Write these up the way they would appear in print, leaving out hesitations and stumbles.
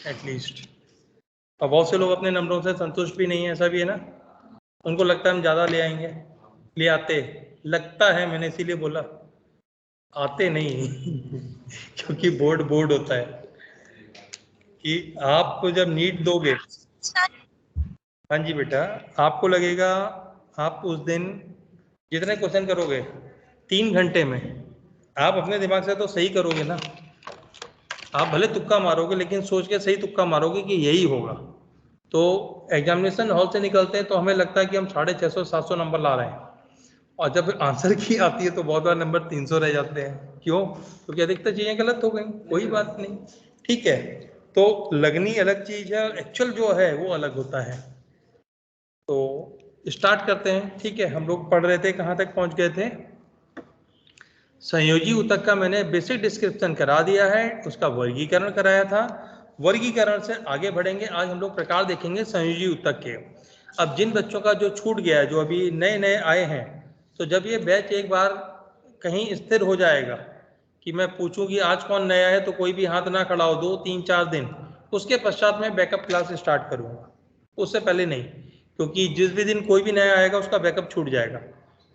At least. और बहुत से लोग अपने नंबरों से संतुष्ट भी नहीं है, ऐसा भी है ना, उनको लगता है हम ज़्यादा ले आएंगे, ले आते लगता है, मैंने इसीलिए बोला आते नहीं क्योंकि बोर्ड होता है कि आप जब नीट दोगे, हाँ जी बेटा, आपको लगेगा आप उस दिन जितने क्वेश्चन करोगे 3 घंटे में आप अपने दिमाग से तो सही करोगे ना, आप भले तुक्का मारोगे लेकिन सोच के सही तुक्का मारोगे कि यही होगा। तो एग्जामिनेशन हॉल से निकलते हैं तो हमें लगता है कि हम 650-700 नंबर ला रहे हैं, और जब आंसर की आती है तो बहुत बार नंबर 300 रह जाते हैं। क्यों? क्योंकि अधिकतर चीज़ें गलत हो गई। कोई बात नहीं, ठीक है। तो लगनी अलग चीज़ है, एक्चुअल जो है वो अलग होता है। तो स्टार्ट करते हैं, ठीक है। हम लोग पढ़ रहे थे, कहाँ तक पहुँच गए थे? संयोजी ऊतक का मैंने बेसिक डिस्क्रिप्शन करा दिया है, उसका वर्गीकरण कराया था। वर्गीकरण से आगे बढ़ेंगे। आज हम लोग प्रकार देखेंगे संयोजी ऊतक के। अब जिन बच्चों का जो छूट गया है, जो अभी नए नए आए हैं, तो जब ये बैच एक बार कहीं स्थिर हो जाएगा कि मैं पूछूं कि आज कौन नया है, तो कोई भी हाथ ना खड़ा हो 2, 3, 4 दिन, उसके पश्चात मैं बैकअप क्लास स्टार्ट करूँगा, उससे पहले नहीं। क्योंकि जिस भी दिन कोई भी नया आएगा उसका बैकअप छूट जाएगा,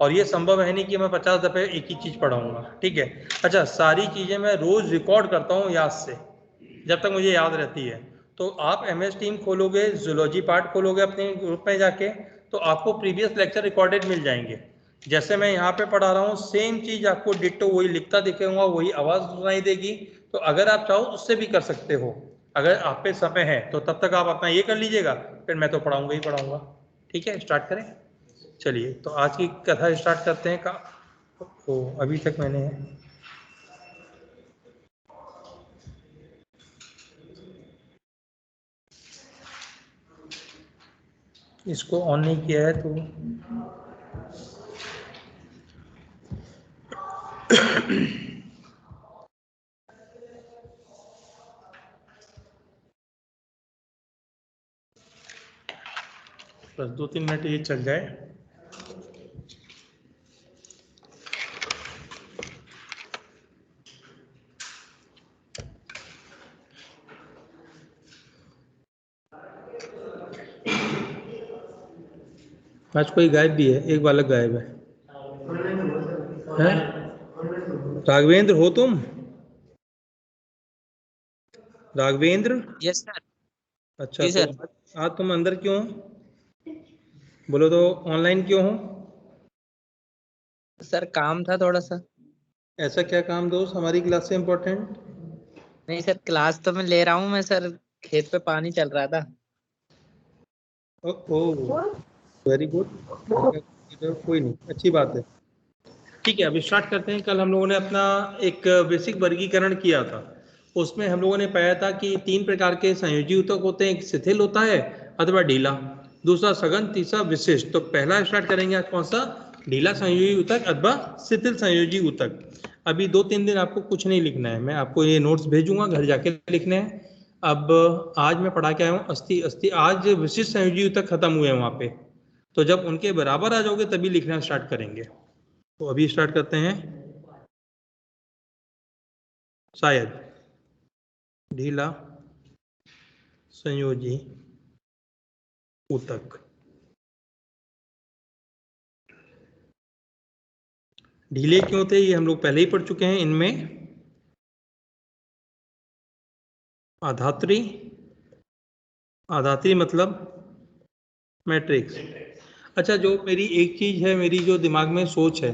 और ये संभव है नहीं कि मैं 50 दफ़े एक ही चीज़ पढ़ाऊँगा, ठीक है। अच्छा, सारी चीज़ें मैं रोज़ रिकॉर्ड करता हूँ याद से, जब तक मुझे याद रहती है। तो आप MS टीम खोलोगे, जूलॉजी पार्ट खोलोगे अपने ग्रुप में जाके, तो आपको प्रीवियस लेक्चर रिकॉर्डेड मिल जाएंगे। जैसे मैं यहाँ पे पढ़ा रहा हूँ, सेम चीज़ आपको डिट्टो वही लिखता दिखेगा, वही आवाज़ सुनाई देगी। तो अगर आप चाहो उससे भी कर सकते हो, अगर आप पे समय है तो तब तक आप अपना ये कर लीजिएगा, फिर मैं तो पढ़ाऊँगा ही पढ़ाऊँगा, ठीक है। स्टार्ट करें, चलिए। तो आज की कथा स्टार्ट करते हैं। तो अभी तक मैंने इसको ऑन नहीं किया है, तो बस 2-3 मिनट ये चल जाए। आज कोई गायब भी है, एक बालक गायब है। राघवेंद्र हो तुम? राघवेंद्र? Yes sir. अच्छा, तो आज तुम अंदर क्यों हो? बोलो तो, ऑनलाइन क्यों हो? सर काम था थोड़ा सा। ऐसा क्या काम दोस्त, हमारी क्लास से इम्पोर्टेंट? नहीं सर, क्लास तो मैं ले रहा हूँ मैं सर, खेत पे पानी चल रहा था। ओह, वेरी गुड। कोई नहीं, अच्छी बात है, ठीक है। अब स्टार्ट करते हैं। कल हम लोगों ने अपना एक बेसिक वर्गीकरण किया था, उसमें हम लोगों ने पाया था कि 3 प्रकार के संयोजी ऊतक होते हैं। एक शिथिल होता है अथवा ढीला, दूसरा सघन, तीसरा विशिष्ट। तो पहला स्टार्ट करेंगे आज, कौन सा? ढीला संयोजी ऊतक अथवा शिथिल संयोजी ऊतक। अभी 2-3 दिन आपको कुछ नहीं लिखना है, मैं आपको ये नोट्स भेजूंगा, घर जाके लिखने हैं। अब आज मैं पढ़ा के आया हूँ अस्थि। आज विशिष्ट संयोजी ऊतक खत्म हुए हैं वहाँ पे, तो जब उनके बराबर आ जाओगे तभी लिखना स्टार्ट करेंगे। तो अभी स्टार्ट करते हैं। शायद ढीला संयोजी ऊतक। ढीले क्यों होते हैं ये हम लोग पहले ही पढ़ चुके हैं। इनमें आधात्री, आधात्री मतलब मैट्रिक्स। अच्छा, जो मेरी एक चीज है, मेरी जो दिमाग में सोच है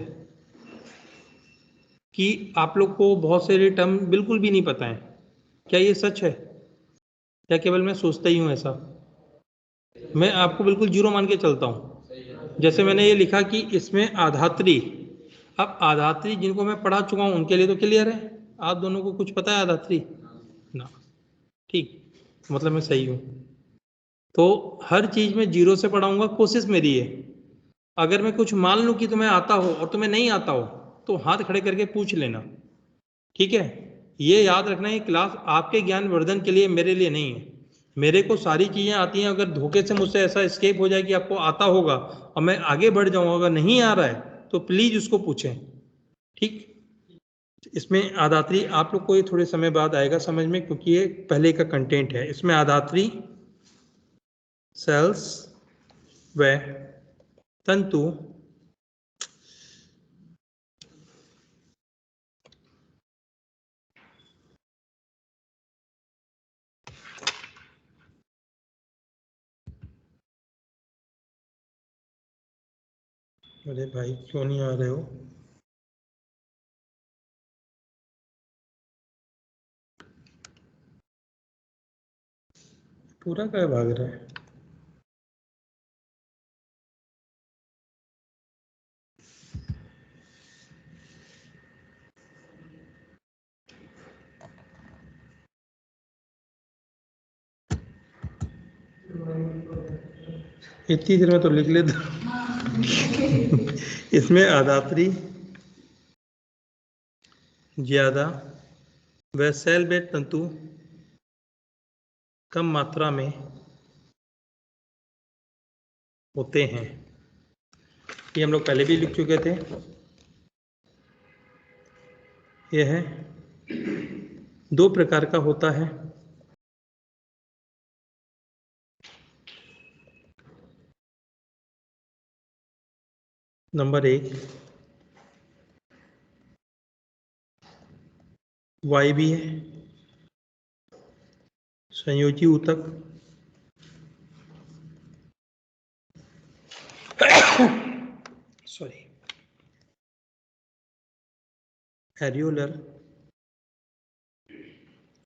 कि आप लोग को बहुत सारे टर्म बिल्कुल भी नहीं पता है। क्या ये सच है, या केवल मैं सोचता ही हूँ ऐसा? मैं आपको बिल्कुल जीरो मान के चलता हूँ। जैसे मैंने ये लिखा कि इसमें आधात्री, अब आधात्री जिनको मैं पढ़ा चुका हूँ उनके लिए तो क्लियर है। आप दोनों को कुछ पता है आधात्री ना? ठीक, मतलब मैं सही हूँ। तो हर चीज में जीरो से पढ़ाऊंगा, कोशिश मेरी है। अगर मैं कुछ मान लूँ कि तुम्हें आता हो और तुम्हें नहीं आता हो, तो हाथ खड़े करके पूछ लेना, ठीक है। ये याद रखना, ये क्लास आपके ज्ञान वर्धन के लिए, मेरे लिए नहीं है। मेरे को सारी चीज़ें आती हैं। अगर धोखे से मुझसे ऐसा स्केप हो जाए कि आपको आता होगा और मैं आगे बढ़ जाऊँ, अगर नहीं आ रहा है तो प्लीज़ उसको पूछें, ठीक। इसमें आदात्री आप लोग को ये थोड़े समय बाद आएगा समझ में, क्योंकि ये पहले का कंटेंट है। इसमें आदात्री सेल्स व तंतु अरे भाई क्यों नहीं आ रहे हो? पूरा क्या भाग रहा है? इतनी देर में तो लिख लेता। इसमें आदात्री ज्यादा व सेल बेड तंतु कम मात्रा में होते हैं। ये हम लोग पहले भी लिख चुके थे। यह है 2 प्रकार का होता है। नंबर 1 वायवीय संयोजी ऊतक, सॉरी, एरियोलर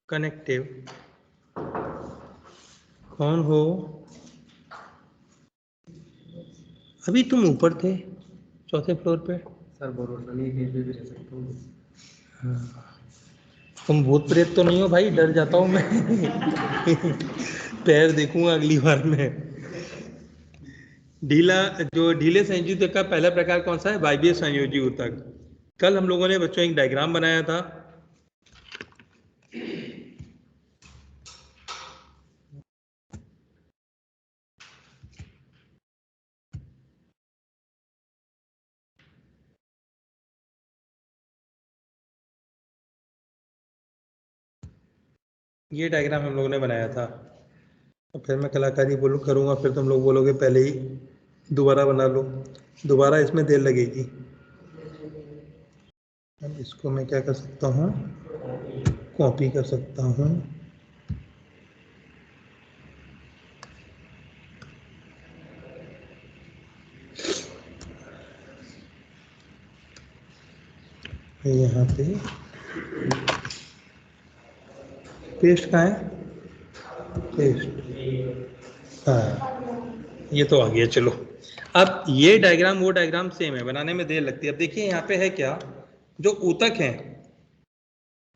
कनेक्टिव। कौन हो? अभी तुम ऊपर थे 4थे फ्लोर पे। सर भरोसा नहीं, कहीं पे भी रह सकता हूँ। हाँ। तुम भूत प्रेत तो नहीं हो भाई? डर जाता हूँ मैं। पैर देखूंगा अगली बार में। ढीले संयोजी ऊतक का पहला प्रकार कौन सा है? वायवीय संयोजी ऊतक। कल हम लोगों ने बच्चों एक डायग्राम बनाया था। ये डायग्राम हम लोगों ने बनाया था। तो फिर मैं कलाकारी करूँगा, फिर तुम लोग बोलोगे पहले ही दोबारा बना लो। दोबारा इसमें देर लगेगी। अब इसको मैं क्या कर सकता हूँ? कॉपी कर सकता हूँ। यहाँ पे पेस्ट कहाँ है? पेस्ट, हाँ ये तो आ गया। चलो अब ये डायग्राम वो डायग्राम सेम है, बनाने में देर लगती है। अब देखिए यहाँ पे है क्या, जो ऊतक है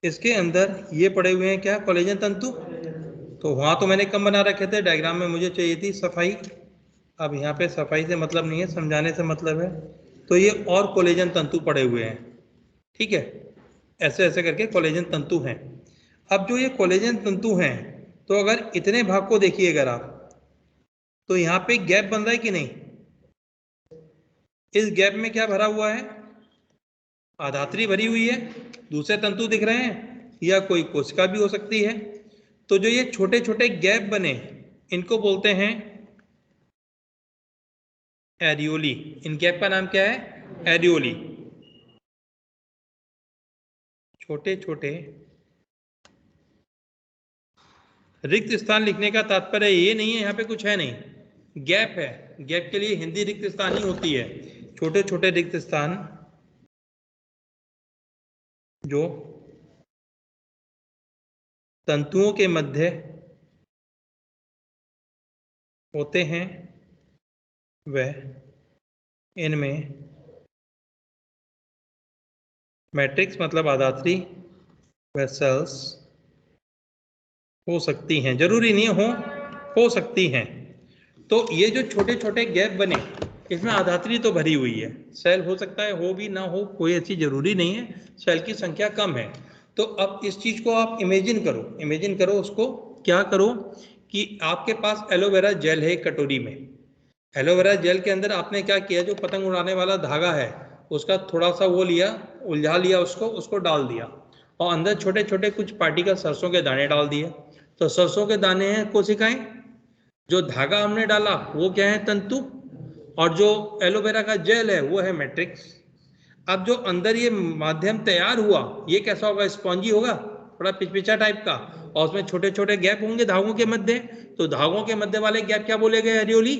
इसके अंदर ये पड़े हुए हैं क्या? कोलेजन तंतु। तो वहां तो मैंने कम बना रखे थे, डायग्राम में मुझे चाहिए थी सफाई। अब यहाँ पे सफाई से मतलब नहीं है, समझाने से मतलब है। तो ये और कोलेजन तंतु पड़े हुए हैं, ठीक है, ऐसे ऐसे करके कोलेजन तंतु हैं। अब जो ये कोलेजन तंतु हैं, तो अगर इतने भाग को देखिए अगर आप, तो यहाँ पे गैप बन रहा है कि नहीं? इस गैप में क्या भरा हुआ है? आधात्री भरी हुई है। दूसरे तंतु दिख रहे हैं, या कोई कोशिका भी हो सकती है। तो जो ये छोटे छोटे गैप बने, इनको बोलते हैं एरियोली। इन गैप का नाम क्या है? एरियोली। छोटे छोटे रिक्त स्थान लिखने का तात्पर्य ये नहीं है यहाँ पे कुछ है नहीं, गैप है। गैप के लिए हिंदी रिक्त स्थान ही होती है। छोटे छोटे रिक्त स्थान जो तंतुओं के मध्य होते हैं, वह इनमें मैट्रिक्स मतलब आधात्री व सेल्स हो सकती हैं। जरूरी नहीं हो सकती हैं। तो ये जो छोटे छोटे गैप बने, इसमें आधात्री तो भरी हुई है। सेल हो सकता है, हो भी ना हो, कोई अच्छी जरूरी नहीं है, सेल की संख्या कम है। तो अब इस चीज को आप इमेजिन करो उसको। क्या करो कि आपके पास एलोवेरा जेल है एक कटोरी में। एलोवेरा जेल के अंदर आपने क्या किया, जो पतंग उड़ाने वाला धागा है उसका थोड़ा सा वो लिया, उलझा लिया उसको डाल दिया, और अंदर छोटे छोटे कुछ पार्टिकल सरसों के दाने डाल दिए। तो सरसों के दाने हैं कोशिकाएं, जो धागा हमने डाला वो क्या है, तंतु, और जो एलोवेरा का जेल है वो है मैट्रिक्स। अब जो अंदर ये माध्यम तैयार हुआ, ये कैसा होगा, स्पॉन्जी होगा, थोड़ा पिचपिचा टाइप का, और उसमें छोटे छोटे गैप होंगे धागों के मध्य। तो धागों के मध्य वाले गैप क्या बोले गए, एरियोली,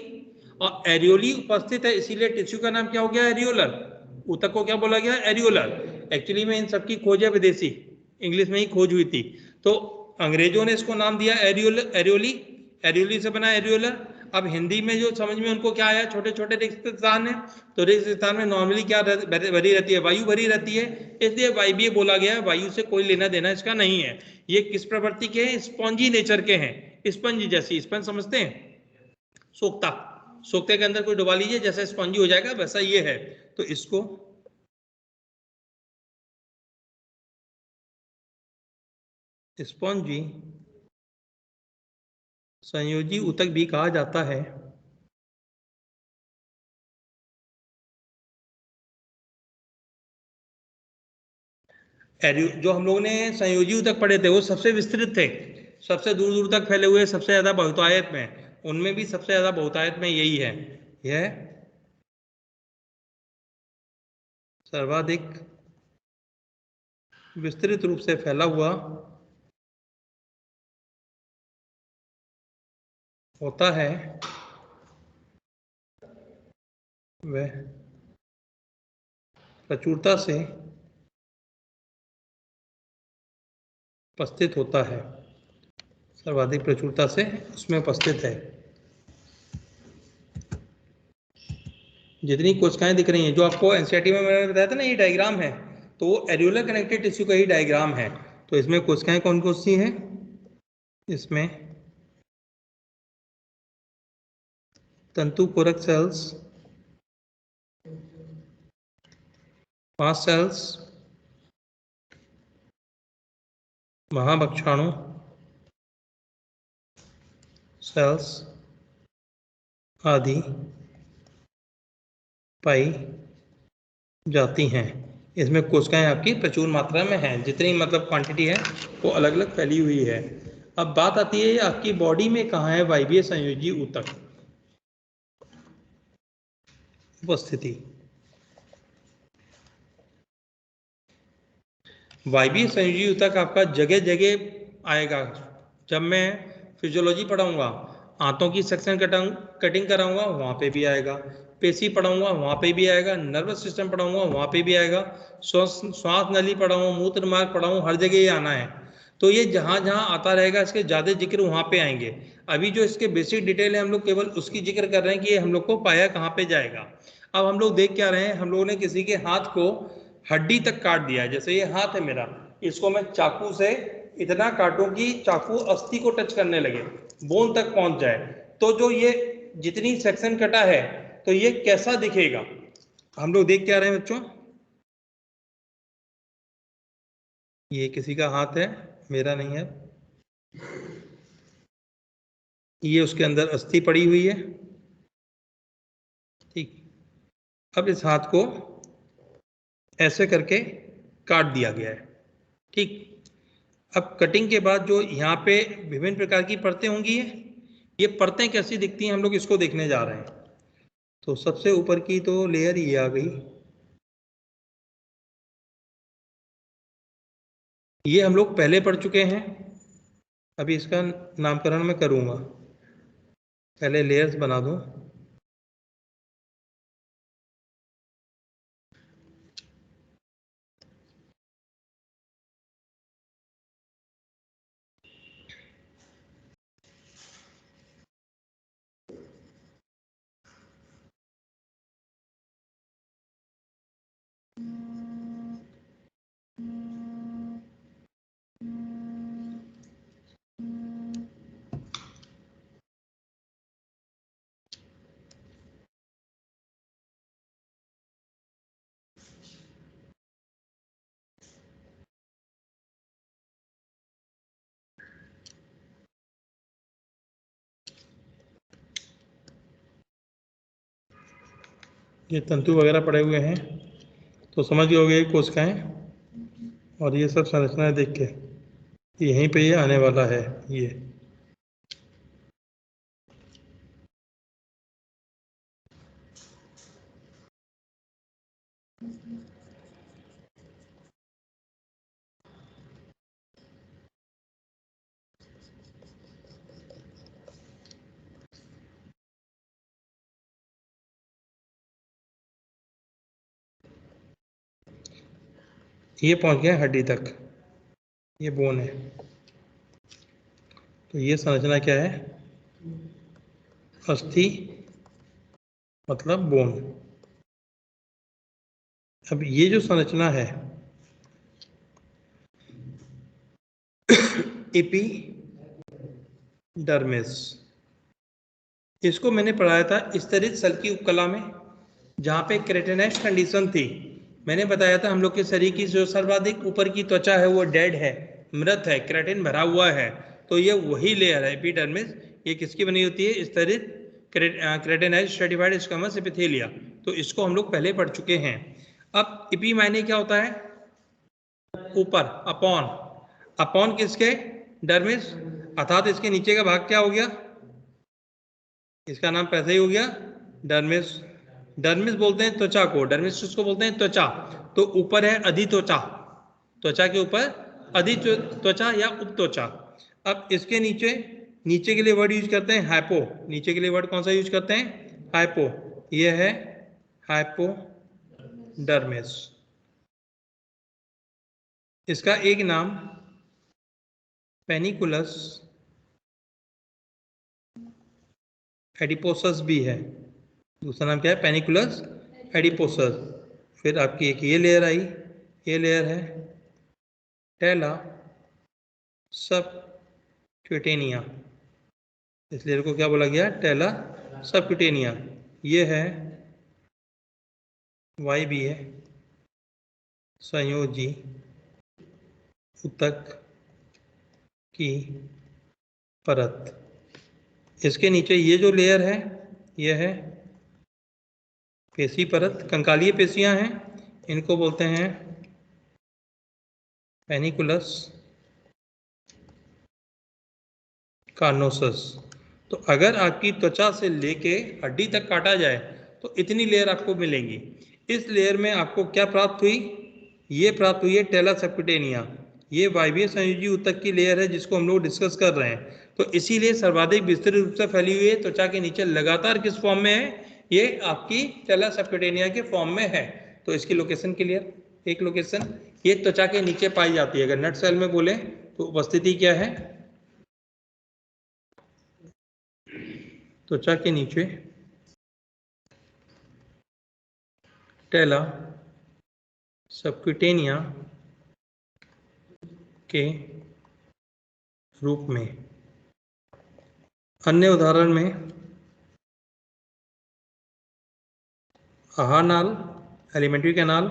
और एरियोली उपस्थित है, इसीलिए टिश्यू का नाम क्या हो गया, एरियोलर। ऊतक को क्या बोला गया, एरियोलर। एक्चुअली में इन सबकी खोज है विदेशी, इंग्लिश में ही खोज हुई थी, तो अंग्रेजों ने इसको नाम दिया एरियोलर, एरियोली, एरियोली से बना एरियोलर। अब हिंदी में जो समझ में उनको क्या आया, छोटे छोटे रिक्त स्थान है, तो रिक्त स्थान में नॉर्मली क्या भरी रहती है, वायु भरी रहती है, इसलिए वायवीय बोला गया। वायु से कोई लेना देना इसका नहीं है। ये किस प्रवृत्ति के हैं, स्पॉन्जी नेचर के हैं, स्पंज जैसी, स्पंज समझते हैं, सोखता, सोखते के अंदर कोई डुबा लीजिए जैसे स्पॉन्जी हो जाएगा, वैसा ये है। तो इसको स्पॉन्जी संयोजी ऊतक भी कहा जाता है। जो हम लोगों ने संयोजी ऊतक पढ़े थे वो सबसे विस्तृत थे, सबसे दूर दूर तक फैले हुए, सबसे ज्यादा बहुतायत में, उनमें भी सबसे ज्यादा बहुतायत में यही है, यह सर्वाधिक विस्तृत रूप से फैला हुआ होता है, वह प्रचुरता से उपस्थित होता है, सर्वाधिक प्रचुरता से उसमें उपस्थित है। जितनी कोशिकाएं दिख रही हैं, जो आपको एनसीईआरटी में मैंने बताया था ना, ये डायग्राम है, तो वो एरियोलर कनेक्टेड टिश्यू का ही डायग्राम है। तो इसमें कोशिकाएं कौन कौन सी हैं, इसमें तंतु कोरक सेल्स, मास्ट सेल्स, महाभक्षाणु सेल्स आदि पाई जाती हैं। इसमें कोशिकाएं आपकी प्रचुर मात्रा में हैं, जितनी मतलब क्वांटिटी है वो अलग अलग फैली हुई है। अब बात आती है आपकी बॉडी में कहाँ है वायवीय संयोजी ऊतक उपस्थिति। वायवीय संयोजी ऊतक आपका जगह जगह आएगा। जब मैं फिजियोलॉजी पढ़ाऊंगा, आंतों की सेक्शन कटिंग कराऊंगा, वहाँ पे भी आएगा, पेशी पढ़ाऊंगा वहाँ पे भी आएगा, नर्वस सिस्टम पढ़ाऊंगा वहाँ पे भी आएगा, श्वास नली पढ़ाऊँ, मूत्र मार्ग पढ़ाऊँ, हर जगह ये आना है। तो ये जहाँ जहाँ आता रहेगा इसके ज़्यादा जिक्र वहाँ पे आएंगे। अभी जो इसके बेसिक डिटेल है हम लोग केवल उसकी जिक्र कर रहे हैं कि ये हम लोग को पाया कहाँ पे जाएगा। अब हम लोग देख क्या रहे हैं, हम लोगों ने किसी के हाथ को हड्डी तक काट दिया है। जैसे ये हाथ है मेरा, इसको मैं चाकू से इतना काटूं कि चाकू अस्थि को टच करने लगे, बोन तक पहुंच जाए, तो जो ये जितनी सेक्शन कटा है तो ये कैसा दिखेगा, हम लोग देख क्या रहे हैं बच्चों। ये किसी का हाथ है, मेरा नहीं है, ये उसके अंदर अस्थि पड़ी हुई है, ठीक। अब इस हाथ को ऐसे करके काट दिया गया है, ठीक। अब कटिंग के बाद जो यहाँ पे विभिन्न प्रकार की परतें होंगी, ये परतें कैसी दिखती हैं हम लोग इसको देखने जा रहे हैं। तो सबसे ऊपर की तो लेयर ये आ गई, ये हम लोग पहले पढ़ चुके हैं, अभी इसका नामकरण मैं करूँगा, पहले लेयर्स बना दूँ। ये तंतु वगैरह पड़े हुए हैं, तो समझ गए होगे कोशिकाएं, और ये सब संरचनाएं देख के यहीं पे ये आने वाला है। ये पहुंच गया हड्डी तक, ये बोन है। तो ये संरचना क्या है? अस्थि मतलब बोन। अब ये जो संरचना है एपिडर्मिस, इसको मैंने पढ़ाया था स्तरित सेल की उपकला में, जहां पे केराटिनाइज्ड कंडीशन थी। मैंने बताया था हम लोग के शरीर की जो सर्वाधिक ऊपर की त्वचा है वो डेड है, मृत है, केराटिन भरा हुआ है। तो ये वही लेयर है एपिडर्मिस। ये किसकी बनी होती है? स्तरित केराटिनाइज्ड स्ट्रेटिफाइड स्क्वैमस एपिथेलिया। तो इसको हम लोग पहले पढ़ चुके हैं। अब एपी मायने क्या होता है? ऊपर, अपॉन। अपॉन किसके? डर्मिस। अर्थात इसके नीचे का भाग क्या हो गया? इसका नाम पैसे ही हो गया डर्मिस। डर्मिस बोलते हैं त्वचा को, डर्मिस किसको बोलते हैं? त्वचा। तो ऊपर है अधित्वचा, त्वचा के ऊपर अधित्वचा या उपत्वचा। अब इसके नीचे, नीचे के लिए वर्ड यूज करते हैं हाइपो। नीचे के लिए वर्ड कौन सा यूज करते हैं? हाइपो। ये है हाइपोडर्मिस। इसका एक नाम पेनिकुलस एडिपोसस भी है। दूसरा नाम क्या है? पेनिकुलस एडिपोसस। फिर आपकी एक ये लेयर आई, ये लेयर है टेला सबक्यूटेनिया। इस लेयर को क्या बोला गया? टेला सबक्यूटेनिया। ये है वाई है संयोजी ऊतक की परत। इसके नीचे ये जो लेयर है ये है पेशी परत। कंकालीय पेशियां हैं, इनको बोलते हैं पेनिकुलस कार्नोसस। तो अगर आपकी त्वचा से लेके हड्डी तक काटा जाए तो इतनी लेयर आपको मिलेंगी। इस लेयर में आपको क्या प्राप्त हुई? ये प्राप्त हुई है टेला सबक्यूटेनिया। ये वायवीय संयोजी ऊतक की लेयर है जिसको हम लोग डिस्कस कर रहे हैं। तो इसीलिए सर्वाधिक विस्तृत रूप से फैली हुई है, त्वचा के नीचे लगातार किस फॉर्म में है? ये आपकी टेला सबक्यूटेनिया के फॉर्म में है। तो इसकी लोकेशन क्लियर? एक लोकेशन ये त्वचा के नीचे पाई जाती है। अगर नट सेल में बोले तो उपस्थिति क्या है? त्वचा के नीचे टेला सबक्यूटेनिया के रूप में। अन्य उदाहरण में आहार नाल, एलिमेंट्री कैनाल,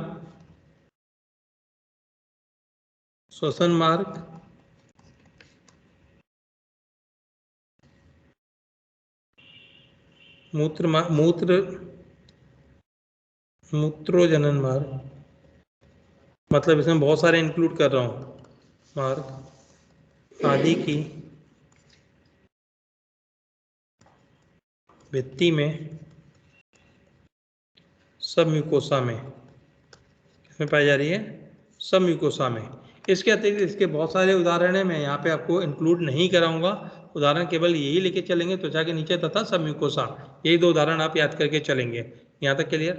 श्वसन मार्ग, मूत्रोजनन मार्ग, मतलब इसमें बहुत सारे इंक्लूड कर रहा हूँ, मार्ग आदि की भित्ति में, सब म्यूकोसा में, किसमें पाई जा रही है? सब म्यूकोसा में। इसके अतिरिक्त इसके बहुत सारे उदाहरण हैं, मैं यहाँ पे आपको इंक्लूड नहीं कराऊंगा। उदाहरण केवल यही लेके चलेंगे, त्वचा के नीचे तथा सब म्यूकोसा। यही दो उदाहरण आप याद करके चलेंगे। यहाँ तक क्लियर?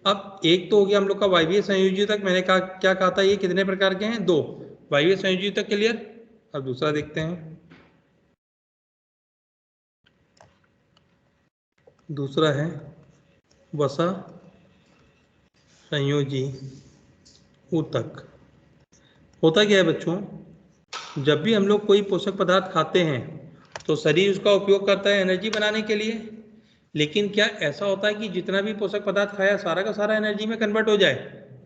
अब एक तो हो गया हम लोग का वायवीय संयोजी ऊतक। मैंने कहा, क्या कहा था? ये कितने प्रकार के हैं? दो। वायवीय संयोजी ऊतक क्लियर? अब दूसरा देखते हैं। दूसरा है वसा संयोजी ऊतक। होता क्या है बच्चों? जब भी हम लोग कोई पोषक पदार्थ खाते हैं तो शरीर उसका उपयोग करता है एनर्जी बनाने के लिए। लेकिन क्या ऐसा होता है कि जितना भी पोषक पदार्थ खाया सारा का सारा एनर्जी में कन्वर्ट हो जाए?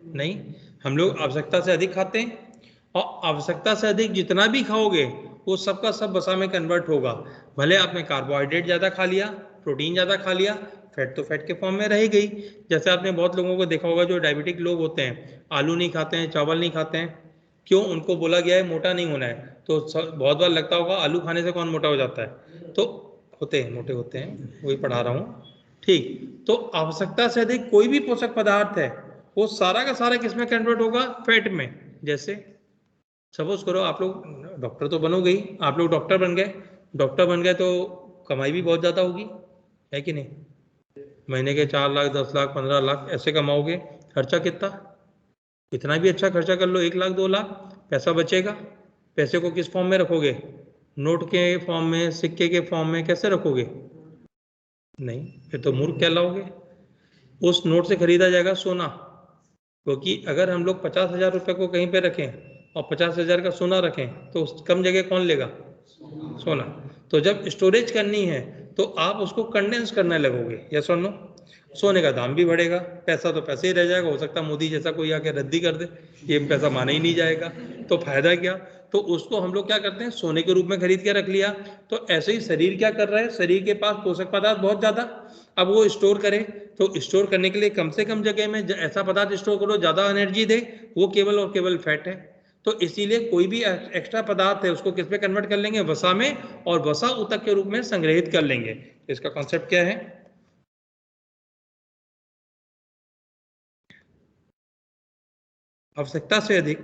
नहीं, हम लोग आवश्यकता से अधिक खाते हैं, और आवश्यकता से अधिक जितना भी खाओगे वो सबका सब वसा में कन्वर्ट होगा। भले आपने कार्बोहाइड्रेट ज़्यादा खा लिया, प्रोटीन ज़्यादा खा लिया, फैट तो फैट के फॉर्म में रह गई। जैसे आपने बहुत लोगों को देखा होगा जो डायबिटिक लोग होते हैं, आलू नहीं खाते हैं, चावल नहीं खाते हैं, क्यों? उनको बोला गया है मोटा नहीं होना है। तो बहुत बार लगता होगा आलू खाने से कौन मोटा हो जाता है? तो होते हैं, मोटे होते हैं, वही पढ़ा रहा हूँ। ठीक, तो आवश्यकता से अधिक कोई भी पोषक पदार्थ है वो सारा का सारा किस में कन्वर्ट होगा? फैट में। जैसे सपोज करो आप लोग डॉक्टर तो बनोगे ही, आप लोग डॉक्टर बन गए, डॉक्टर बन गए तो कमाई भी बहुत ज़्यादा होगी, है कि नहीं? महीने के 4 लाख, 10 लाख, 15 लाख ऐसे कमाओगे। खर्चा कितना? कितना भी अच्छा खर्चा कर लो, 1 लाख 2 लाख पैसा बचेगा। पैसे को किस फॉर्म में रखोगे? नोट के फॉर्म में, सिक्के के फॉर्म में? कैसे रखोगे? नहीं, फिर तो मूर्ख कहलाओगे। उस नोट से खरीदा जाएगा सोना, क्योंकि अगर हम लोग 50,000 रुपये को कहीं पे रखें और 50,000 का सोना रखें तो कम जगह कौन लेगा? सोना। तो जब स्टोरेज करनी है तो आप उसको कंडेंस करने लगोगे, यस और नो? सोने का दाम भी बढ़ेगा, पैसा तो पैसे ही रह जाएगा। हो सकता है मोदी जैसा कोई आके रद्दी कर दे, ये पैसा माना ही नहीं जाएगा, तो फायदा क्या? तो उसको हम लोग क्या करते हैं? सोने के रूप में खरीद के रख लिया। तो ऐसे ही शरीर क्या कर रहा है? शरीर के पास पोषक पदार्थ बहुत ज़्यादा, अब वो स्टोर करे तो स्टोर करने के लिए कम से कम जगह में ऐसा पदार्थ स्टोर करो ज़्यादा एनर्जी दे, वो केवल और केवल फैट है। तो इसीलिए कोई भी एक्स्ट्रा पदार्थ है उसको किस में कन्वर्ट कर लेंगे? वसा में, और वसा ऊतक के रूप में संग्रहित कर लेंगे। इसका कॉन्सेप्ट क्या है? आवश्यकता से अधिक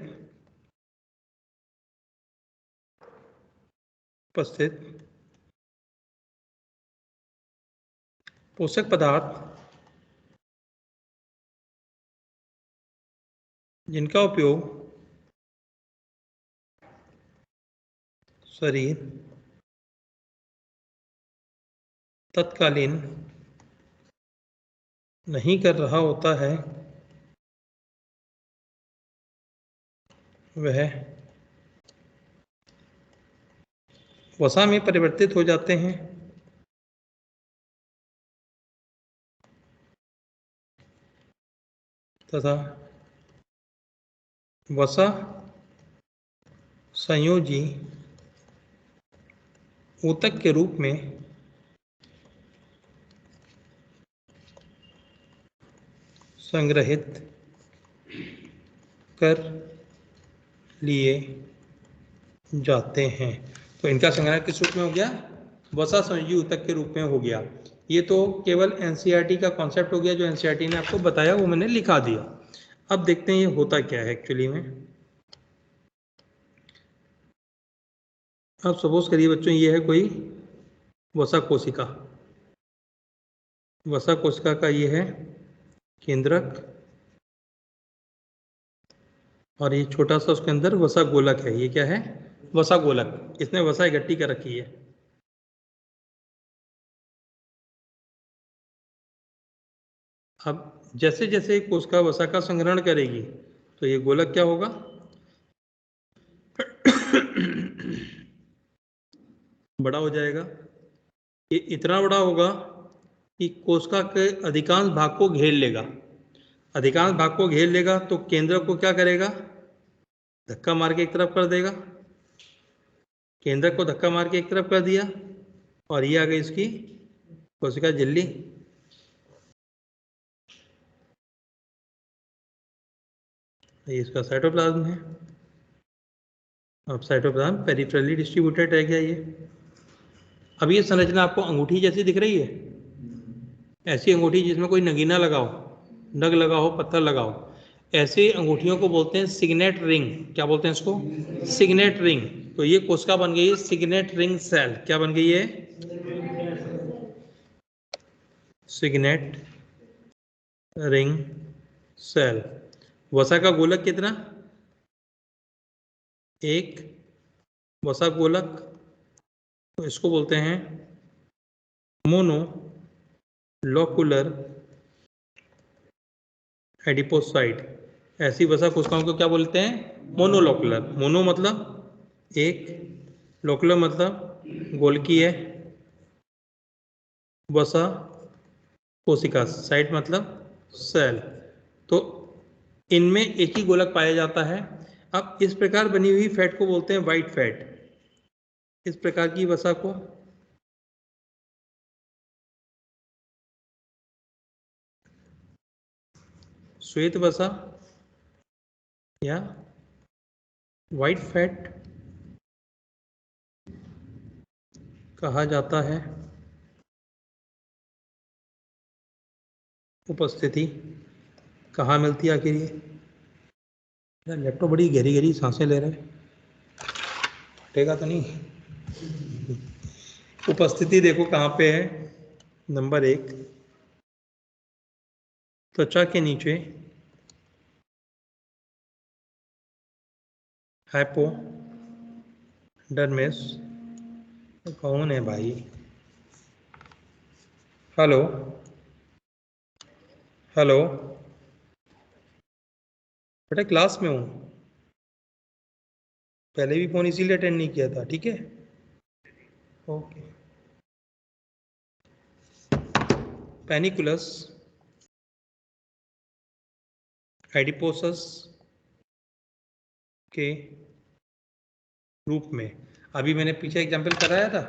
उपस्थित पोषक पदार्थ जिनका उपयोग शरीर तत्कालीन नहीं कर रहा होता है, वह वसा में परिवर्तित हो जाते हैं तथा वसा संयोजी ऊतक के रूप में संग्रहित कर लिए जाते हैं। तो इनका संग्रह किस रूप में हो गया? वसा संयोजी ऊतक के रूप में हो गया। ये तो केवल एनसीईआरटी का कॉन्सेप्ट हो गया, जो एनसीईआरटी ने आपको बताया वो मैंने लिखा दिया। अब देखते हैं ये होता क्या है एक्चुअली में। अब सपोज करिए बच्चों, ये है कोई वसा कोशिका, वसा कोशिका का ये है केंद्रक, और ये छोटा सा उसके अंदर वसा गोलक है। ये क्या है? वसा गोलक। इसने वसा इकट्ठी कर रखी है। अब जैसे जैसे कोशिका वसा का संग्रहण करेगी तो ये गोलक क्या होगा? बड़ा हो जाएगा। ये इतना बड़ा होगा कि कोशिका के अधिकांश भाग को घेर लेगा। अधिकांश भाग को घेर लेगा तो केंद्र को क्या करेगा? धक्का मार के एक तरफ कर देगा। केंद्र को धक्का मार के एक तरफ कर दिया और ये आ गई इसकी कोशिका झिल्ली। ये इसका साइटोप्लाज्म है। अब साइटोप्लाज्म पेरिफेरली डिस्ट्रीब्यूटेड रह गया ये। अब ये संरचना आपको अंगूठी जैसी दिख रही है? ऐसी अंगूठी जिसमें कोई नगीना लगा हो, नग लगा हो, पत्थर लगा हो, ऐसी अंगूठियों को बोलते हैं सिग्नेट रिंग। क्या बोलते हैं इसको? Signet ring. तो ये कोशिका बन गई है सिग्नेट रिंग सेल। क्या बन गई है? Signet ring cell. वसा का गोलक कितना? एक वसा गोलक, तो इसको बोलते हैं मोनोलोकुलर एडिपोसाइट। ऐसी वसा कोशिकाओं को क्या बोलते हैं? मोनोलोकुलर। मोनो मतलब एक, लोकुलर मतलब गोलकी है, वसा कोशिका, साइट मतलब सेल। तो इनमें एक ही गोलक पाया जाता है। अब इस प्रकार बनी हुई फैट को बोलते हैं वाइट फैट। इस प्रकार की वसा को श्वेत वसा या व्हाइट फैट कहा जाता है। उपस्थिति कहाँ मिलती है आखिर ये? लैपटॉप बड़ी गहरी गहरी सांसें ले रहे हैं, फटेगा तो नहीं? उपस्थिति देखो कहाँ पे है। नंबर 1, त्वचा के नीचे हाइपोडर्मिस। कौन है भाई? हेलो हेलो बेटा, क्लास में हूँ, पहले भी फोन इसीलिए अटेंड नहीं किया था, ठीक है? ओके। पैनिकुलस एडिपोसस के रूप में, अभी मैंने पीछे एग्जाम्पल कराया था,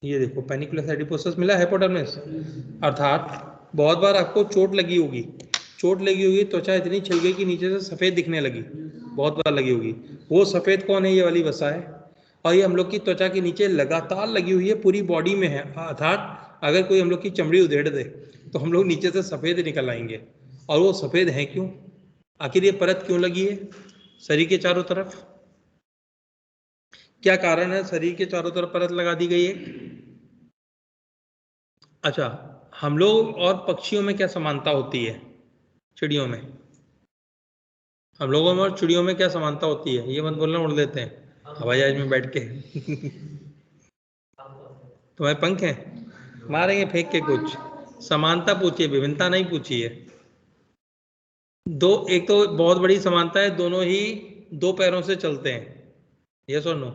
ये देखो पैनिकुलस एडिपोसस मिला हाइपोडर्मिस। अर्थात बहुत बार आपको चोट लगी होगी, त्वचा इतनी छिल गई कि नीचे से सफेद दिखने लगी, बहुत बार लगी होगी। वो सफेद कौन है? ये वाली वसा है, और ये हम लोग की त्वचा के नीचे लगातार लगी हुई है, पूरी बॉडी में है। अर्थात अगर कोई हम लोग की चमड़ी उधेड़ दे तो हम लोग नीचे से सफेद निकल आएंगे। और वो सफेद है क्यों? आखिर ये परत क्यों लगी है शरीर के चारों तरफ? क्या कारण है शरीर के चारों तरफ परत लगा दी गई है? अच्छा, हम लोग और पक्षियों में क्या समानता होती है? चिड़ियों में, हम लोगों में और चिड़ियों में क्या समानता होती है? ये मत बोलना उड़ लेते हैं हवाई जहाज में बैठ के। तुम्हारे पंख हैं? मारेंगे फेंक के कुछ। समानता पूछिए, विभिन्नता नहीं पूछी है। एक तो बहुत बड़ी समानता है, दोनों ही 2 पैरों से चलते हैं। यस और नो?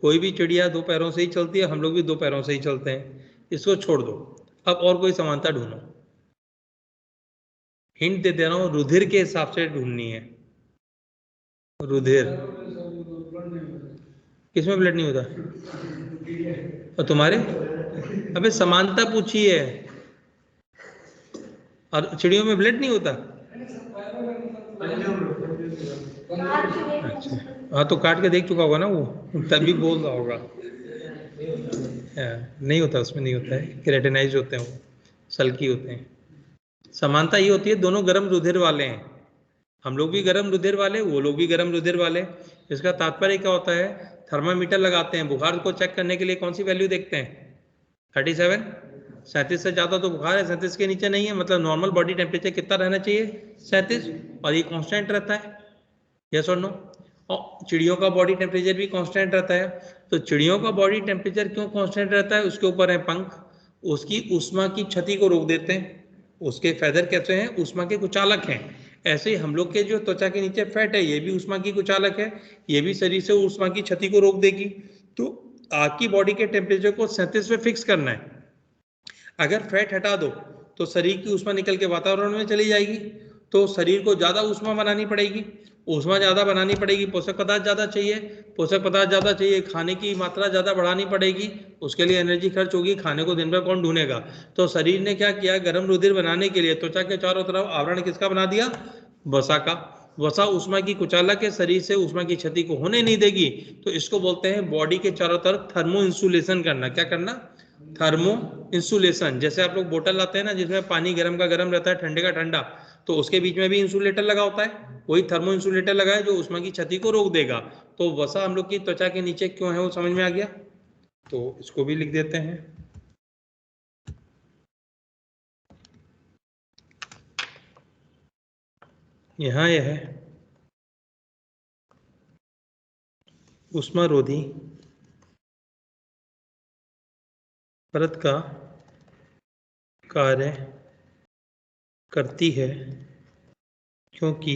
कोई भी चिड़िया 2 पैरों से ही चलती है, हम लोग भी 2 पैरों से ही चलते हैं। इसको छोड़ दो, अब और कोई समानता ढूंढो। हिंट दे दे रहा हूं, रुधिर के हिसाब से ढूंढनी है। रुधिर किसमें ब्लड नहीं होता? और तुम्हारे? अबे समानता पूछी है, और चिड़ियों में ब्लड नहीं होता? अच्छा, हाँ तो काट के देख चुका होगा ना वो, तभी बोल रहा होगा। नहीं होता, उसमें नहीं होता है, केराटिनाइज होते हैं वो, सल्की होते हैं। समानता ये होती है, दोनों गर्म रुधिर वाले हैं, हम लोग भी गर्म रुधिर वाले, वो लोग भी गर्म रुधिर वाले। इसका तात्पर्य क्या होता है? थर्मामीटर लगाते हैं, बुखार को चेक करने के लिए कौन सी वैल्यू देखते हैं? 37, 37 से ज़्यादा तो बुखार है, 37 के नीचे नहीं है, मतलब नॉर्मल बॉडी टेम्परेचर कितना रहना चाहिए? 37, और ये कांस्टेंट रहता है। यस और नो? और चिड़ियों का बॉडी टेम्परेचर भी कांस्टेंट रहता है। तो चिड़ियों का बॉडी टेम्परेचर क्यों कांस्टेंट रहता है? उसके ऊपर है पंख, उसकी ऊष्मा की क्षति को रोक देते हैं। उसके फैदर कैसे हैं? ऊष्मा के कुचालक हैं। ऐसे ही हम लोग के जो त्वचा के नीचे फैट है, ये भी ऊष्मा की कुचालक है, ये भी शरीर से ऊष्मा की क्षति को रोक देगी। तो आपकी बॉडी के टेम्परेचर को 37 पे फिक्स करना है। अगर फैट हटा दो तो शरीर की ऊष्मा निकल के वातावरण में चली जाएगी, तो शरीर को ज़्यादा ऊष्मा बनानी पड़ेगी। ऊष्मा ज़्यादा बनानी पड़ेगी, पोषक पदार्थ ज़्यादा चाहिए, खाने की मात्रा ज़्यादा बढ़ानी पड़ेगी, उसके लिए एनर्जी खर्च होगी, खाने को दिन भर कौन ढूंढेगा? तो शरीर ने क्या किया? गर्म रुधिर बनाने के लिए त्वचा के चारों तरफ आवरण किसका बना दिया? वसा का। वसा ऊष्मा की कुचालक है, शरीर से ऊष्मा की क्षति को होने नहीं देगी। तो इसको बोलते हैं बॉडी के चारों तरफ थर्मो इंसुलेशन करना। क्या करना? Thermo insulation. जैसे आप लोग बोतल लाते हैं ना, जिसमें पानी गर्म का गर्म रहता है, ठंडे का ठंडा, तो उसके बीच में भी इंसुलेटर लगा होता है, वही थर्मो इंसुलेटर लगा है जो ऊष्मा की क्षति को रोक देगा। तो वसा हम लोग की त्वचा के नीचे क्यों है, वो समझ में आ गया? तो इसको भी लिख देते हैं। यहाँ यह है ऊष्मारोधी परत का कार्य करती है, क्योंकि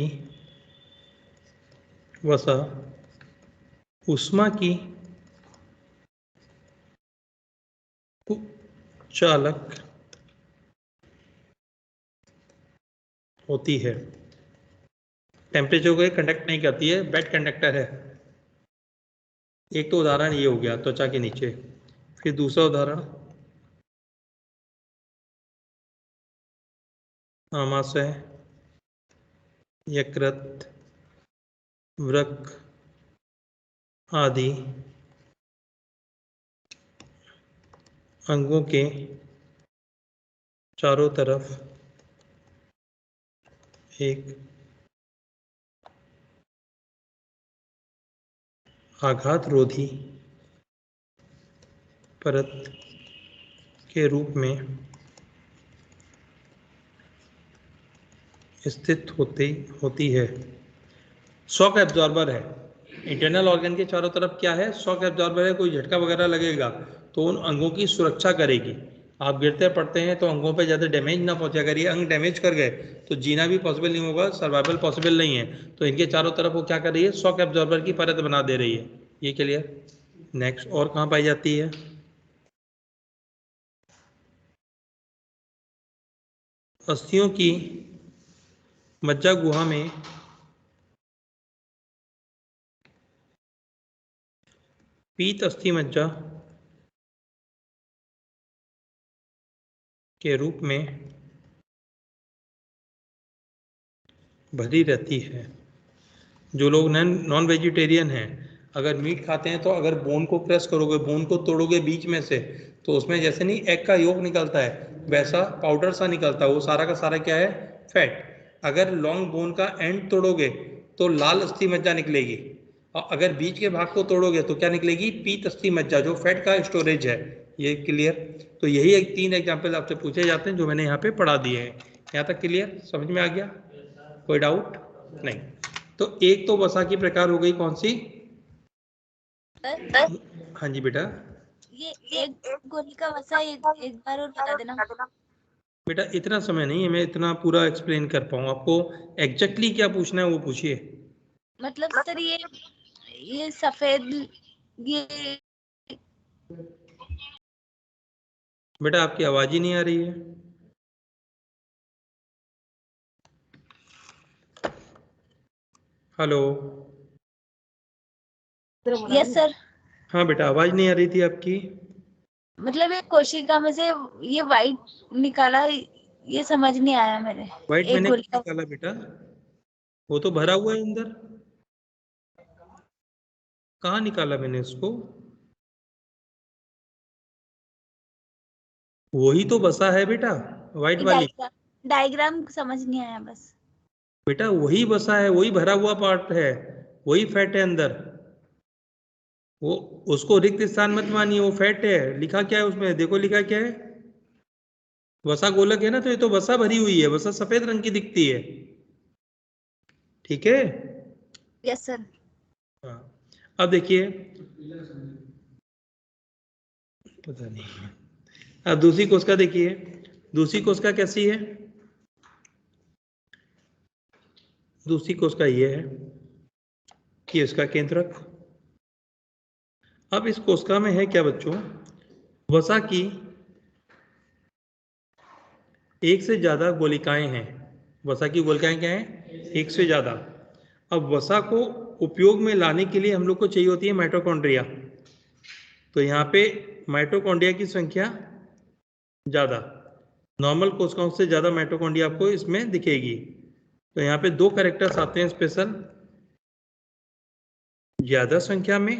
वसा ऊष्मा की कुचालक होती है। टेम्परेचर को कंडक्ट नहीं करती है, बेड कंडक्टर है। एक तो उदाहरण ये हो गया त्वचा के नीचे। फिर दूसरा उदाहरण, आमाशय, यकृत, वृक्क आदि अंगों के चारों तरफ एक आघात-रोधी परत के रूप में स्थित होती है। शॉक एब्जॉर्बर है। इंटरनल ऑर्गन के चारों तरफ क्या है? शॉक एब्जॉर्बर है। कोई झटका वगैरह लगेगा तो उन अंगों की सुरक्षा करेगी। आप गिरते पड़ते हैं तो अंगों पे ज़्यादा डैमेज ना पहुंचे। अगर ये अंग डैमेज कर गए तो जीना भी पॉसिबल नहीं होगा, सर्वाइवल पॉसिबल नहीं है। तो इनके चारों तरफ वो क्या कर रही है? शॉक एब्जॉर्बर की परत बना दे रही है। ये क्लियर? नेक्स्ट, और कहाँ पाई जाती है? अस्थियों की मज्जा गुहा में पीत अस्थि मज्जा के रूप में भरी रहती है। जो लोग नॉन वेजिटेरियन हैं, अगर मीट खाते हैं तो अगर बोन को प्रेस करोगे, बोन को तोड़ोगे बीच में से, तो उसमें जैसे नहीं एग का योक निकलता है, वैसा पाउडर सा निकलता है। वो सारा का सारा क्या है? फैट। अगर लॉन्ग बोन का एंड तोड़ोगे तो लाल अस्थि मज्जा निकलेगी, और अगर बीच के भाग को तोड़ोगे तो क्या निकलेगी? पीत अस्थि मज्जा, जो फैट का स्टोरेज है। ये क्लियर? तो यही एक 3 एग्जाम्पल आपसे पूछे जाते हैं जो मैंने यहाँ पे पढ़ा दिए हैं। यहाँ तक क्लियर? समझ में आ गया? कोई डाउट नहीं? तो एक तो वसा की प्रकार हो गई, कौन सी? हाँ जी बेटा। ये एक गोली का वसा एक बार और बता देना। बेटा इतना समय नहीं है मैं इतना पूरा एक्सप्लेन कर पाऊँ। आपको एग्जैक्टली क्या पूछना है वो पूछिए। मतलब सर ये सफेद ये बेटा आपकी आवाज ही नहीं आ रही है। हेलो। Yes sir. हाँ बेटा आवाज नहीं आ रही थी आपकी। मतलब एक कोशिका में से ये वाइट निकाला, ये समझ नहीं आया मेरे। व्हाइट एक मैंने गोली क्या का निकाला बेटा? वो तो भरा हुआ है अंदर। कहाँ निकाला मैंने इसको? वही तो बसा है बेटा, व्हाइट वाली। डायग्राम समझ नहीं आया बस। बेटा वही बसा है, वही भरा हुआ पार्ट है, वही फैट है अंदर। वो उसको रिक्त स्थान मत मानिए, वो फैट है। लिखा क्या है उसमें? देखो लिखा क्या है? वसा गोलक है ना, तो ये तो वसा भरी हुई है। वसा सफेद रंग की दिखती है। ठीक है? Yes sir. हाँ। अब देखिए, पता नहीं। अब दूसरी कोशिका देखिए। दूसरी कोशिका कैसी है? दूसरी कोशिका ये है कि इसका केंद्रक। अब इस कोशिका में है क्या बच्चों? वसा की एक से ज्यादा गोलिकाएं हैं। वसा की गोलिकाएं क्या हैं? एक से ज्यादा। अब वसा को उपयोग में लाने के लिए हम लोग को चाहिए होती है माइटोकॉन्ड्रिया। तो यहाँ पे माइटोकॉन्ड्रिया की संख्या ज्यादा, नॉर्मल कोशिकाओं से ज्यादा माइटोकॉन्ड्रिया आपको इसमें दिखेगी। तो यहाँ पे 2 कैरेक्टर्स आते हैं स्पेशल, ज्यादा संख्या में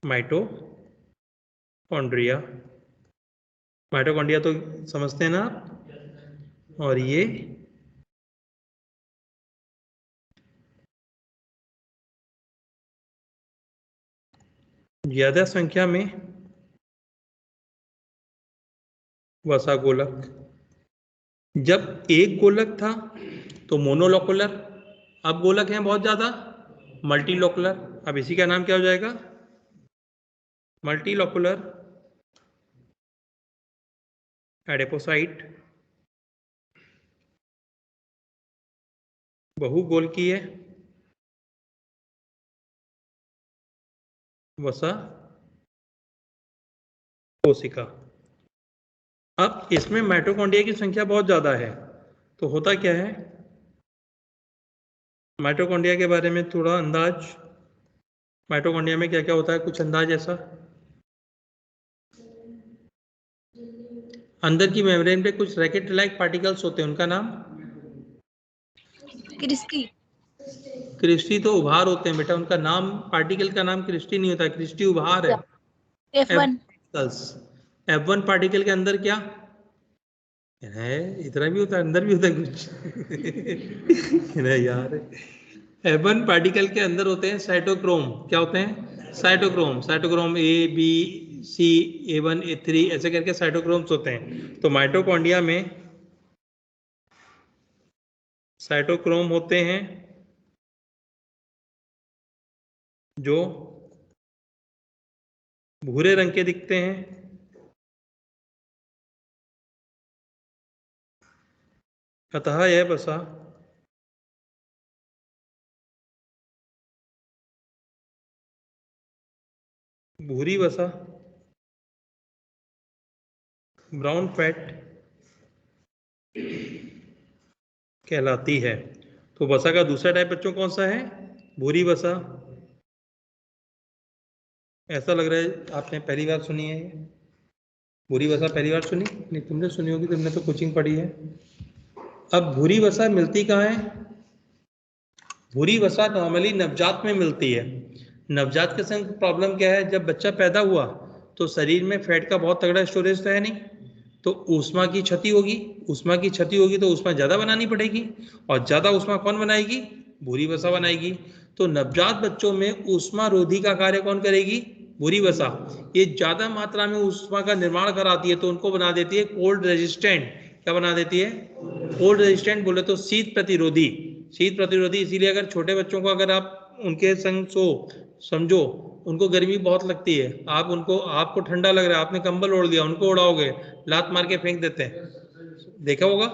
माइटोकॉन्ड्रिया। माइटोकॉन्ड्रिया तो समझते हैं ना आप? और ये ज्यादा संख्या में वसा गोलक। जब एक गोलक था तो मोनोलोकुलर, अब गोलक हैं बहुत ज्यादा, मल्टीलोकुलर। अब इसी का नाम क्या हो जाएगा? मल्टीलोकुलर एडिपोसाइट। बहुगोलकीय वसा कोशिका। अब इसमें माइटोकॉन्ड्रिया की संख्या बहुत ज्यादा है, तो होता क्या है? माइटोकॉन्ड्रिया के बारे में थोड़ा अंदाज। माइटोकॉन्ड्रिया में क्या क्या होता है, कुछ अंदाज ऐसा? अंदर की मेम्ब्रेन पे कुछ रैकेट लाइक पार्टिकल्स होते हैं, उनका नाम? क्रिस्टी। क्रिस्टी तो उभार होते हैं बेटा, उनका नाम, पार्टिकल का नाम क्रिस्टी नहीं होता, क्रिस्टी उभार है। F1। F1 पार्टिकल के अंदर क्या है? इतना भी होता है, अंदर भी होता है कुछ? नहीं यार, F1 पार्टिकल के अंदर होते हैं साइटोक्रोम। क्या होते हैं? Cytochrome. Cytochrome A B C A1 A3 ऐसे करके साइटोक्रोम्स होते हैं। तो माइटोकॉन्ड्रिया में साइटोक्रोम होते हैं जो भूरे रंग के दिखते हैं, अतः यह वसा भूरी वसा ब्राउन फैट कहलाती है। तो वसा का दूसरा टाइप बच्चों कौन सा है? भूरी वसा। ऐसा लग रहा है आपने पहली बार सुनी है भूरी वसा, पहली बार सुनी? नहीं, तुमने सुनी होगी, तुमने तो कोचिंग पढ़ी है। अब भूरी वसा मिलती कहाँ है? भूरी वसा नॉर्मली नवजात में मिलती है। नवजात के संग प्रॉब्लम क्या है? जब बच्चा पैदा हुआ तो शरीर में फैट का बहुत तगड़ा स्टोरेज तो है नहीं, तो ऊष्मा की क्षति होगी। ऊष्मा की क्षति होगी तो ऊष्मा ज़्यादा बनानी पड़ेगी, और ज़्यादा ऊष्मा कौन बनाएगी? भूरी वसा बनाएगी। तो नवजात बच्चों में ऊष्मा रोधी का कार्य कौन करेगी? भूरी वसा। ये ज़्यादा मात्रा में ऊष्मा का निर्माण कराती है, तो उनको बना देती है कोल्ड रेजिस्टेंट। क्या बना देती है? कोल्ड रेजिस्टेंट बोले तो शीत प्रतिरोधी। शीत प्रतिरोधी इसीलिए अगर छोटे बच्चों को अगर आप उनके संग सो, समझो उनको गर्मी बहुत लगती है, आप उनको, आपको ठंडा लग रहा है, आपने कंबल ओढ़ लिया, उनको उड़ाओगे, लात मार के फेंक देते हैं, देखा होगा।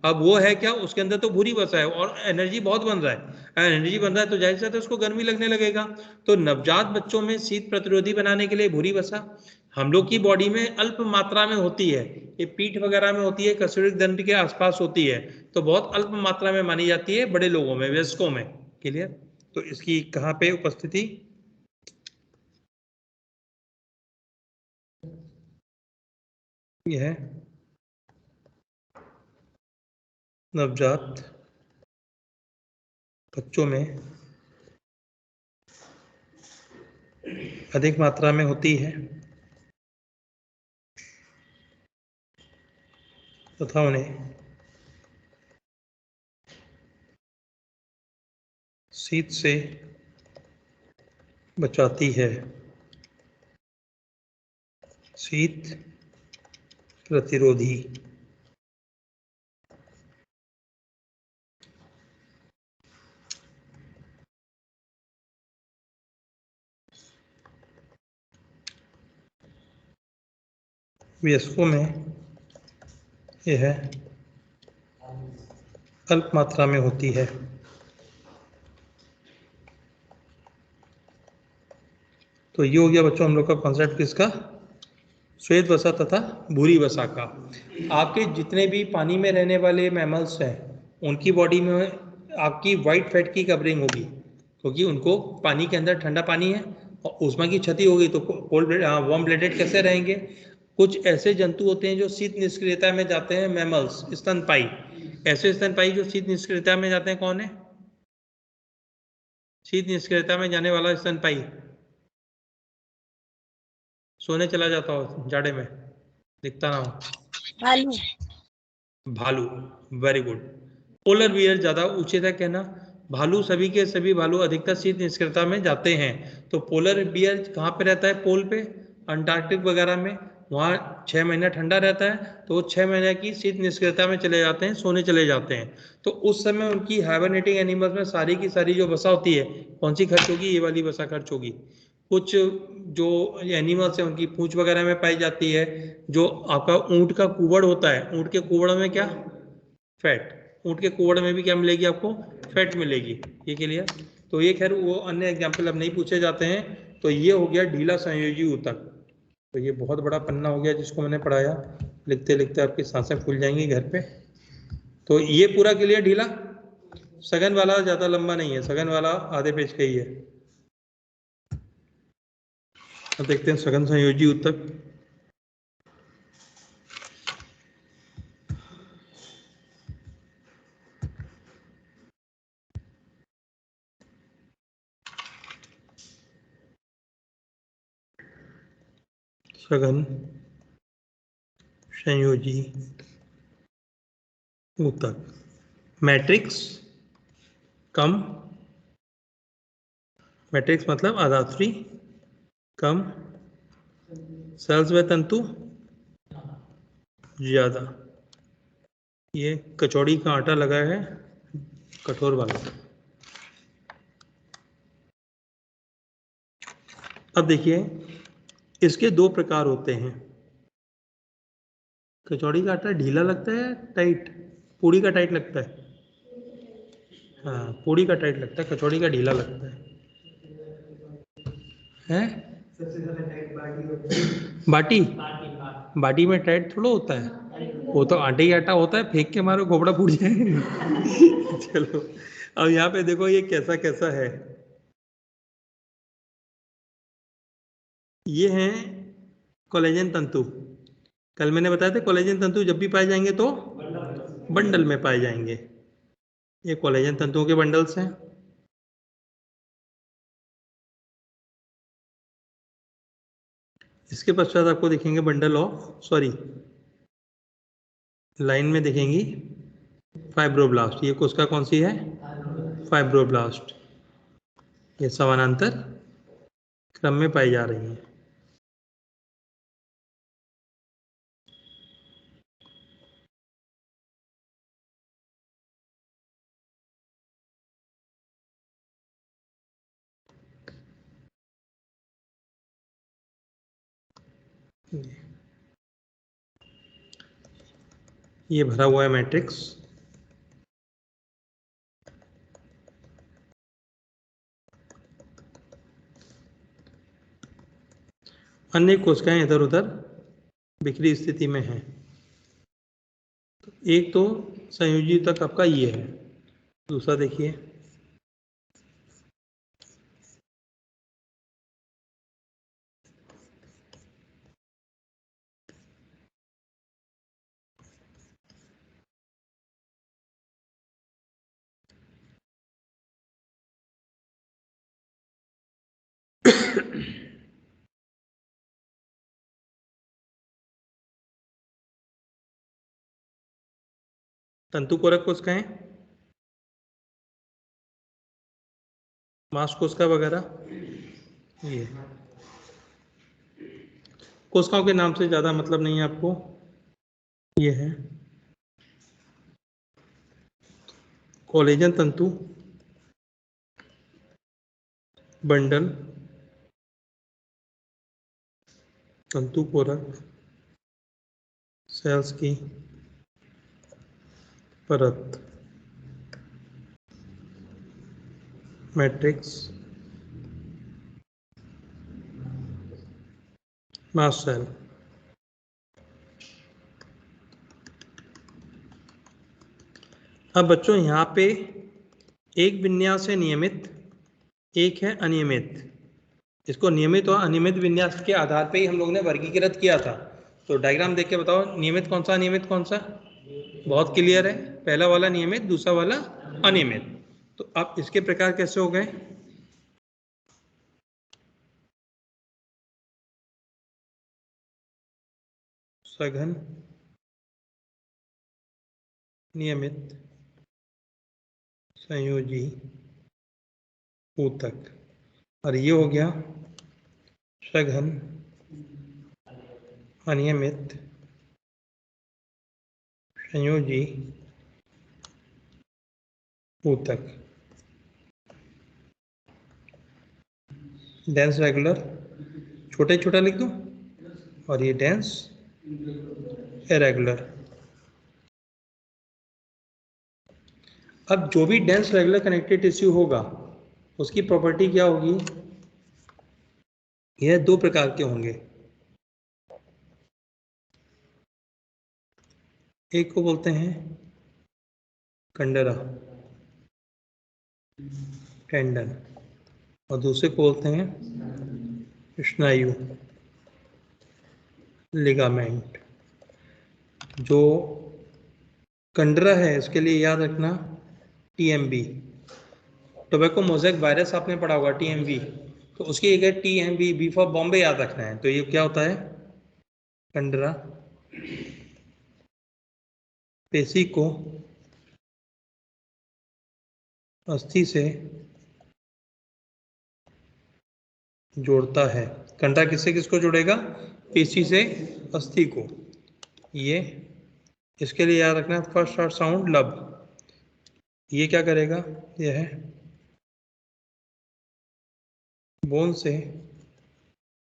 अब वो है क्या? उसके अंदर तो भूरी वसा है और एनर्जी बहुत बन रहा है। एनर्जी बन रहा है तो जाहिर सी बात है उसको गर्मी लगने लगेगा। तो नवजात बच्चों में शीत प्रतिरोधी बनाने के लिए भूरी वसा हम लोग की बॉडी में अल्प मात्रा में होती है। ये पीठ वगैरह में होती है, कसूरिक दंड के आसपास होती है, तो बहुत अल्प मात्रा में मानी जाती है बड़े लोगों में, वयस्कों में। क्लियर? तो इसकी कहाँ पे उपस्थिति? यह है नवजात बच्चों में अधिक मात्रा में होती है तथा उन्हें शीत से बचाती है। शीत प्रतिरोधी। वयस्कों में यह अल्प मात्रा में होती है। तो ये हो गया बच्चों हम लोग का कॉन्सेप्ट किसका? श्वेत वसा तथा भूरी वसा का। आपके जितने भी पानी में रहने वाले मैमल्स हैं उनकी बॉडी में आपकी वाइट फैट की कवरिंग होगी, क्योंकि उनको पानी के अंदर ठंडा पानी है और ऊष्मा की क्षति होगी, तो कोल्ड वार्म ब्लडेड कैसे रहेंगे? कुछ ऐसे जंतु होते हैं जो शीत निष्क्रियता में जाते हैं, मैमल्स, स्तनपाई। ऐसे स्तनपाई जो शीत निष्क्रियता में जाते हैं कौन है? शीत निष्क्रियता में जाने वाला स्तनपाई सोने चला जाता हो जाड़े में, दिखता ना हो। भालू। भालू, वेरी गुड। पोलर बियर ज्यादा ऊंचे तक है ना। भालू, सभी के सभी भालू अधिकतर शीत निष्क्रियता में जाते हैं। तो पोलर बियर कहाँ पे रहता है? पोल पे, अंटार्कटिक वगैरह में। वहाँ 6 महीना ठंडा रहता है, तो वो 6 महीने की शीत निष्क्रियता में चले जाते हैं, सोने चले जाते हैं। तो उस समय उनकी हाइबरनेटिंग एनिमल्स में सारी की सारी जो वसा होती है, कौन सी खर्च होगी? ये वाली वसा खर्च होगी। कुछ जो एनिमल्स हैं उनकी पूंछ वगैरह में पाई जाती है। जो आपका ऊंट का कुबड़ होता है, ऊंट के कुबड़ में क्या? फैट। ऊंट के कुबड़ में भी क्या मिलेगी आपको? फैट मिलेगी। ये क्लियर? तो ये खैर वो अन्य एग्जाम्पल अब नहीं पूछे जाते हैं। तो ये हो गया ढीला संयोजी ऊतक। तो ये बहुत बड़ा पन्ना हो गया जिसको मैंने पढ़ाया, लिखते लिखते आपकी सांसें फूल जाएंगी घर पे। तो ये पूरा क्लियर ढीला। सघन वाला ज्यादा लंबा नहीं है, सघन वाला आधे पेज का ही है। अब देखते हैं सघन संयोजी ऊतक। सघन संयोजी ऊतक। मैट्रिक्स कम, मैट्रिक्स मतलब आधात्री कम, सेल्स व तंतु ज्यादा। ये कचौड़ी का आटा लगा है कठोर वाला। अब देखिए इसके दो प्रकार होते हैं। कचौड़ी का आटा ढीला लगता है टाइट? पूड़ी का टाइट लगता है? हाँ, पूड़ी का टाइट लगता है, कचौड़ी का ढीला लगता है। हैं? सबसे ज्यादा टाइट बाटी होती है। बाटी? बाटी में टाइट थोड़ा होता है, वो तो आटे ही आटा होता है, फेंक के मारो खोपड़ा फूट जाएगा। चलो अब यहाँ पे देखो ये कैसा कैसा है। ये हैं कोलेजन तंतु। कल मैंने बताया था कोलेजन तंतु जब भी पाए जाएंगे तो बंडल में पाए जाएंगे। ये कोलेजन तंतुओं के बंडल्स हैं। इसके पश्चात आपको दिखेंगे बंडल ऑफ, सॉरी लाइन में दिखेंगी फाइब्रोब्लास्ट। ये कोशिका कौन सी है? फाइब्रोब्लास्ट। ये समानांतर क्रम में पाई जा रही हैं। ये भरा हुआ है मैट्रिक्स। अन्य कोशिकाएं इधर उधर बिखरी स्थिति में हैं। एक तो संयोजी तक आपका ये है, दूसरा देखिए तंतुकोरक कोशिकाएं, मांस कोशिका वगैरह। ये कोशिकाओं के नाम से ज़्यादा मतलब नहीं है आपको। ये है कोलेजन तंतु बंडल, तंतुकोरक सेल्स की परत, मैट्रिक्स, मास्ट सेल। अब बच्चों यहाँ पे एक विन्यास है नियमित, एक है अनियमित। इसको नियमित और अनियमित विन्यास के आधार पे ही हम लोग ने वर्गीकृत किया था। तो डायग्राम देख के बताओ नियमित कौन सा अनियमित कौन सा? बहुत क्लियर है, पहला वाला नियमित, दूसरा वाला अनियमित। तो अब इसके प्रकार कैसे हो गए? सघन, नियमित, संयोजी, ऊतक। और ये हो गया सघन, अनियमित, संयोजी, ऊतक। डेंस रेगुलर छोटे छोटा लिख दूं, और ये डेंस इरेगुलर। अब जो भी डेंस रेगुलर कनेक्टेड टिश्यू होगा उसकी प्रॉपर्टी क्या होगी? यह दो प्रकार के होंगे। एक को बोलते हैं कंडरा, टेंडन, और दूसरे को बोलते हैं स्नायु, लिगामेंट। जो कंडरा है इसके लिए याद रखना टीएमबी। टोबैको मोज़ेक वायरस आपने पढ़ा होगा टीएमबी, तो उसकी एक है टीएमबी, बी फॉर बॉम्बे याद रखना है। तो ये क्या होता है? कंडरा, पेशी को अस्थि से जोड़ता है। कंडरा किससे किसको जोड़ेगा? पेशी से अस्थि को। ये इसके लिए याद रखना फर्स्ट शॉर्ट साउंड लब। ये क्या करेगा? यह है बोन से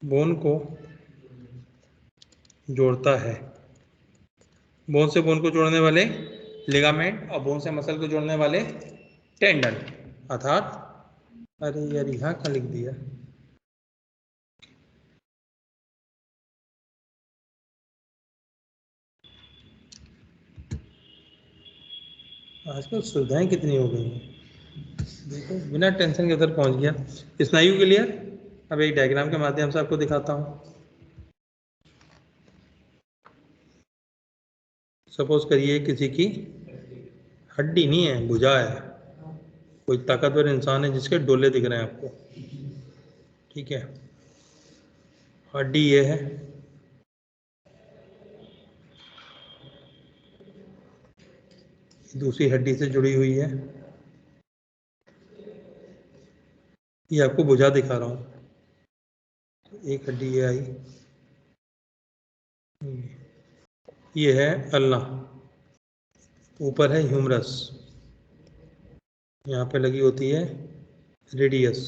बोन को जोड़ता है। बोन से बोन को जोड़ने वाले लिगामेंट और बोन से मसल को जोड़ने वाले टेंडन, अर्थात अरे यार यहाँ का लिख दिया। आजकल सुविधाएं कितनी हो गई हैं, देखो बिना टेंशन के उधर पहुंच गया। स्नायु क्लियर? अब एक डायग्राम के माध्यम से आपको दिखाता हूं। सपोज करिए किसी की हड्डी नहीं है, भुजा है, कोई ताकतवर इंसान है जिसके डोले दिख रहे हैं आपको, ठीक है। हड्डी ये है, दूसरी हड्डी से जुड़ी हुई है, ये आपको भुजा दिखा रहा हूं। एक हड्डी ये आई, ये है अल्ना, ऊपर है ह्यूमरस, यहाँ पे लगी होती है रेडियस।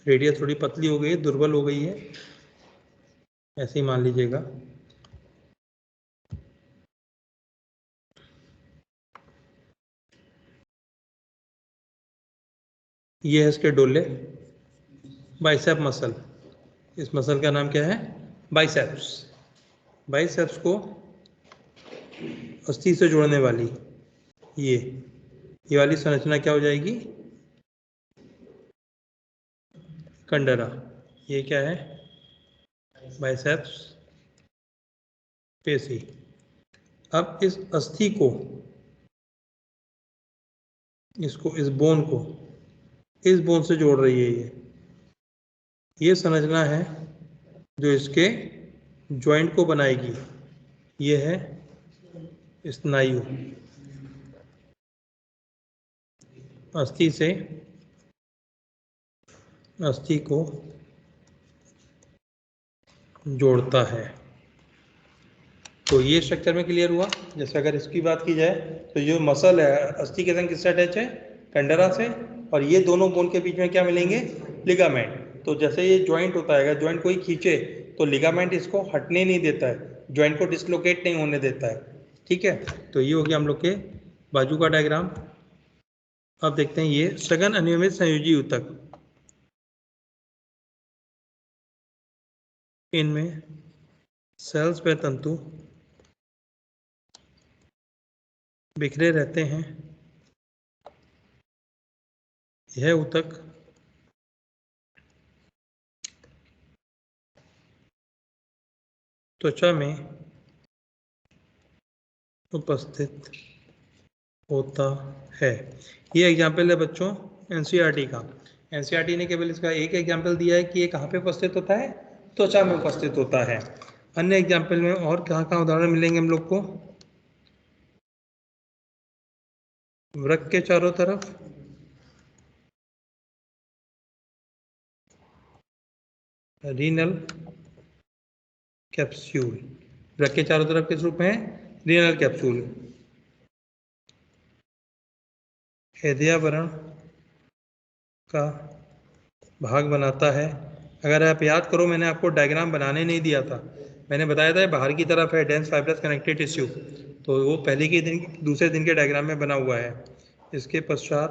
रेडियस थोड़ी पतली हो गई है, दुर्बल हो गई है, ऐसे ही मान लीजिएगा। ये है इसके डोले, बाइसेप मसल। इस मसल का नाम क्या है? बाइसेप्स। बाइसेप्स को अस्थि से जोड़ने वाली ये वाली संरचना क्या हो जाएगी? कंडरा। ये क्या है? बाइसेप्स पेशी। अब इस अस्थि को, इसको, इस बोन को इस बोन से जोड़ रही है। ये संरचना है जो इसके जॉइंट को बनाएगी। ये है स्नायु। अस्थि से अस्थि को जोड़ता है। तो ये स्ट्रक्चर में क्लियर हुआ। जैसे अगर इसकी बात की जाए तो जो मसल है अस्थि के संग किससे अटैच है? कंडरा से। और ये दोनों बोन के बीच में क्या मिलेंगे? लिगामेंट। तो जैसे ये जॉइंट होता है, अगर जॉइंट कोई खींचे तो लिगामेंट इसको हटने नहीं देता है, जॉइंट को डिसलोकेट नहीं होने देता है, ठीक है। तो ये हो गया हम लोग के बाजू का डायग्राम। अब देखते हैं ये सघन अनियमित संयोजी ऊतक। इनमें सेल्स व तंतु बिखरे रहते हैं। यह ऊतक त्वचा में उपस्थित होता है। ये एग्जाम्पल है बच्चों एनसीईआरटी का। एनसीईआरटी ने केवल इसका एक एग्जाम्पल दिया है कि ये कहाँ पे उपस्थित होता है? त्वचा में उपस्थित होता है। अन्य एग्जाम्पल में और कहाँ कहाँ उदाहरण मिलेंगे हम लोग को? वृक्क के चारों तरफ, रीनल कैप्सूल। वृक्क के चारों तरफ किस रूप में है? Renal capsule. हृदयावरण का भाग बनाता है। अगर आप याद करो, मैंने आपको डायग्राम बनाने नहीं दिया था, मैंने बताया था बाहर की तरफ है डेंस फाइब्रस कनेक्टिव टिश्यू, तो वो पहले के दिन दूसरे दिन के डायग्राम में बना हुआ है। इसके पश्चात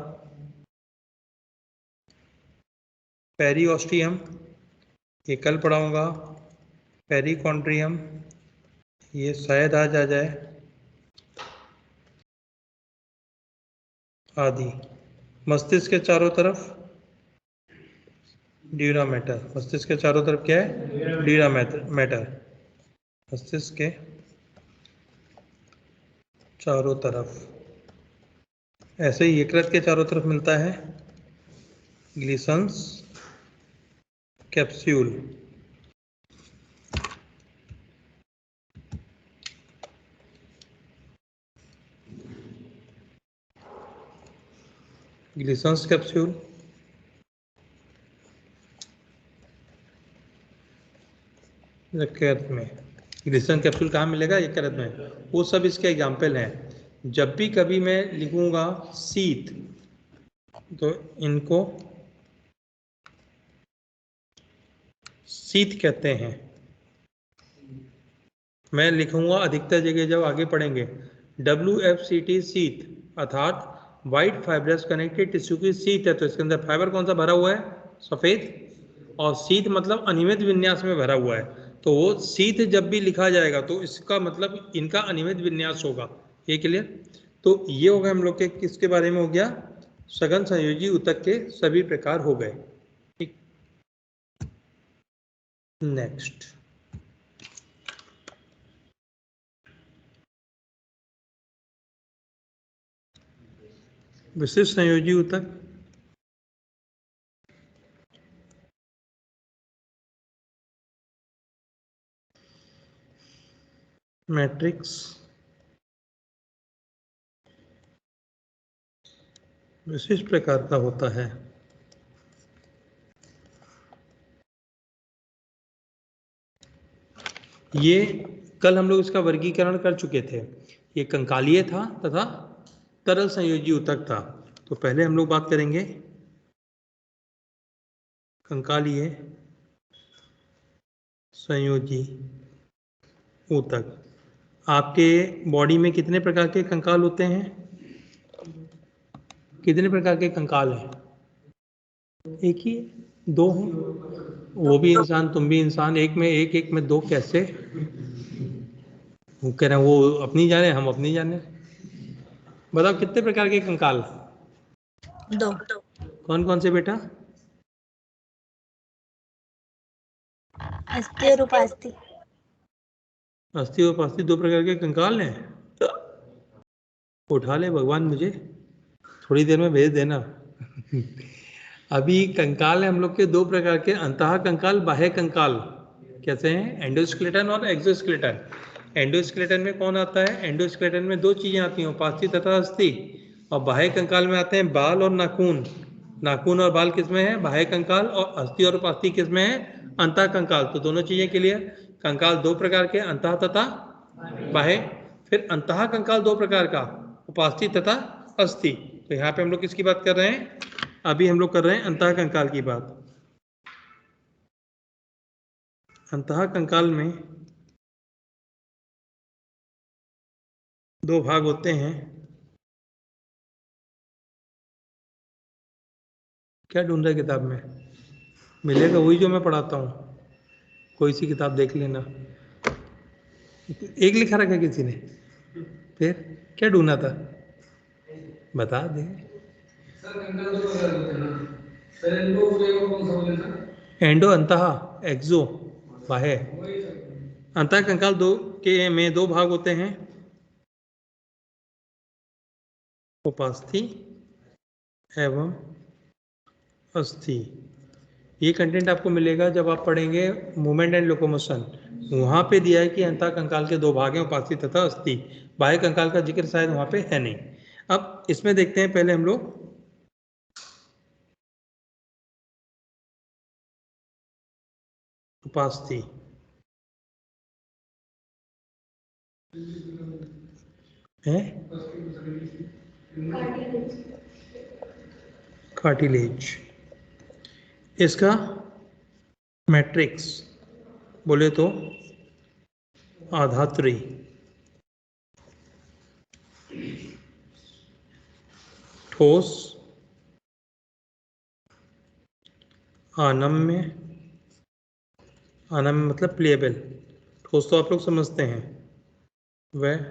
पेरिओस्टियम, ये कल पढ़ाऊंगा। पेरिकॉन्ड्रियम, ये शायद आज आ जाए, आदि। मस्तिष्क के चारों तरफ ड्यूरा मैटर। मस्तिष्क के चारों तरफ क्या है? Dura mater. मस्तिष्क के चारों तरफ। ऐसे ही यकृत के चारों तरफ मिलता है ग्लिसन्स कैप्सूल। ग्लिसन्स कैप्सूल, यकृत में। ग्लिसरॉल कैप्सूल कहाँ मिलेगा? यकृत में। वो सब इसके एग्जाम्पल हैं। जब भी कभी मैं लिखूंगा शीत, तो इनको शीत कहते हैं। मैं लिखूंगा अधिकतर जगह जब आगे पढ़ेंगे WFCT शीत, अर्थात वाइट फाइब्रस कनेक्टेड टिश्यू की शीत है। तो इसके अंदर फाइबर कौन सा भरा हुआ है? सफेद। और शीत मतलब अनियमित विन्यास में भरा हुआ है। तो वो शीत जब भी लिखा जाएगा तो इसका मतलब इनका अनियमित विन्यास होगा। ये क्लियर? तो ये होगा हम लोग के किसके बारे में हो गया? सघन संयोजी ऊतक के सभी प्रकार हो गए। ठीक, नेक्स्ट। विशिष्ट संयोजी ऊतक। मैट्रिक्स, विशिष्ट प्रकार का होता है। ये कल हम लोग इसका वर्गीकरण कर चुके थे। ये कंकालीय था तथा तरल संयोजी ऊतक था। तो पहले हम लोग बात करेंगे कंकालीय संयोजी ऊतक। आपके बॉडी में कितने प्रकार के कंकाल होते हैं? कितने प्रकार के कंकाल हैं? एक ही? दो हैं? वो भी इंसान, तुम भी इंसान। एक में एक, एक में दो, कैसे? वो कह रहे हैं वो अपनी जाने, हम अपनी जाने। बताओ कितने प्रकार के कंकाल? दो। कौन कौन से बेटा? अस्थि और उपास्थि। अस्थि और उपास्थि दो प्रकार के कंकाल हैं। उठा ले भगवान, मुझे थोड़ी देर में भेज देना। अभी कंकाल है हम लोग के दो प्रकार के, अंतः कंकाल, बाह्य कंकाल। कैसे हैं? एंडोस्केलेटन और एक्सोस्केलेटन। एंडोस्केलेटन में कौन आता है? एंडोस्केलेटन में दो चीजें आती हैं, उपास्थि तथा अस्थि। और बाह्य कंकाल में आते हैं बाल और नाखून। नाखून और बाल किसमें है? बाह्य कंकाल। और अस्थि और उपास्थि किसमें है? अंतः कंकाल। तो दोनों चीजें के लिए कंकाल दो प्रकार के, अंतः तथा बाह्य। फिर अंतः कंकाल दो प्रकार का, उपास्थि तथा अस्थि। तो यहाँ पे हम लोग किसकी बात कर रहे हैं? अभी हम लोग कर रहे हैं अंतः कंकाल की बात। अंतः कंकाल में दो भाग होते हैं। क्या ढूंढ रहे किताब में? मिलेगा वही जो मैं पढ़ाता हूँ, कोई सी किताब देख लेना। एक लिखा रखा किसी ने? फिर क्या ढूंढना था? बता दे। एंडो, अंतः, एक्सो, बाह्य। अंतः कंकाल दो के में दो भाग होते हैं, उपास्थि एवं अस्थि। ये कंटेंट आपको मिलेगा जब आप पढ़ेंगे मूवमेंट एंड लोकोमोशन। वहाँ पे दिया है कि अंतः कंकाल के दो भाग हैं, उपास्थि तथा अस्थि। बाह्य कंकाल का जिक्र शायद वहाँ पे है नहीं। अब इसमें देखते हैं पहले हम लोग उपास्थि। है कार्टिलेज। इसका मैट्रिक्स बोले तो आधात्री, ठोस, अनम्य। अनम्य मतलब प्लेबल, ठोस तो आप लोग समझते हैं। वह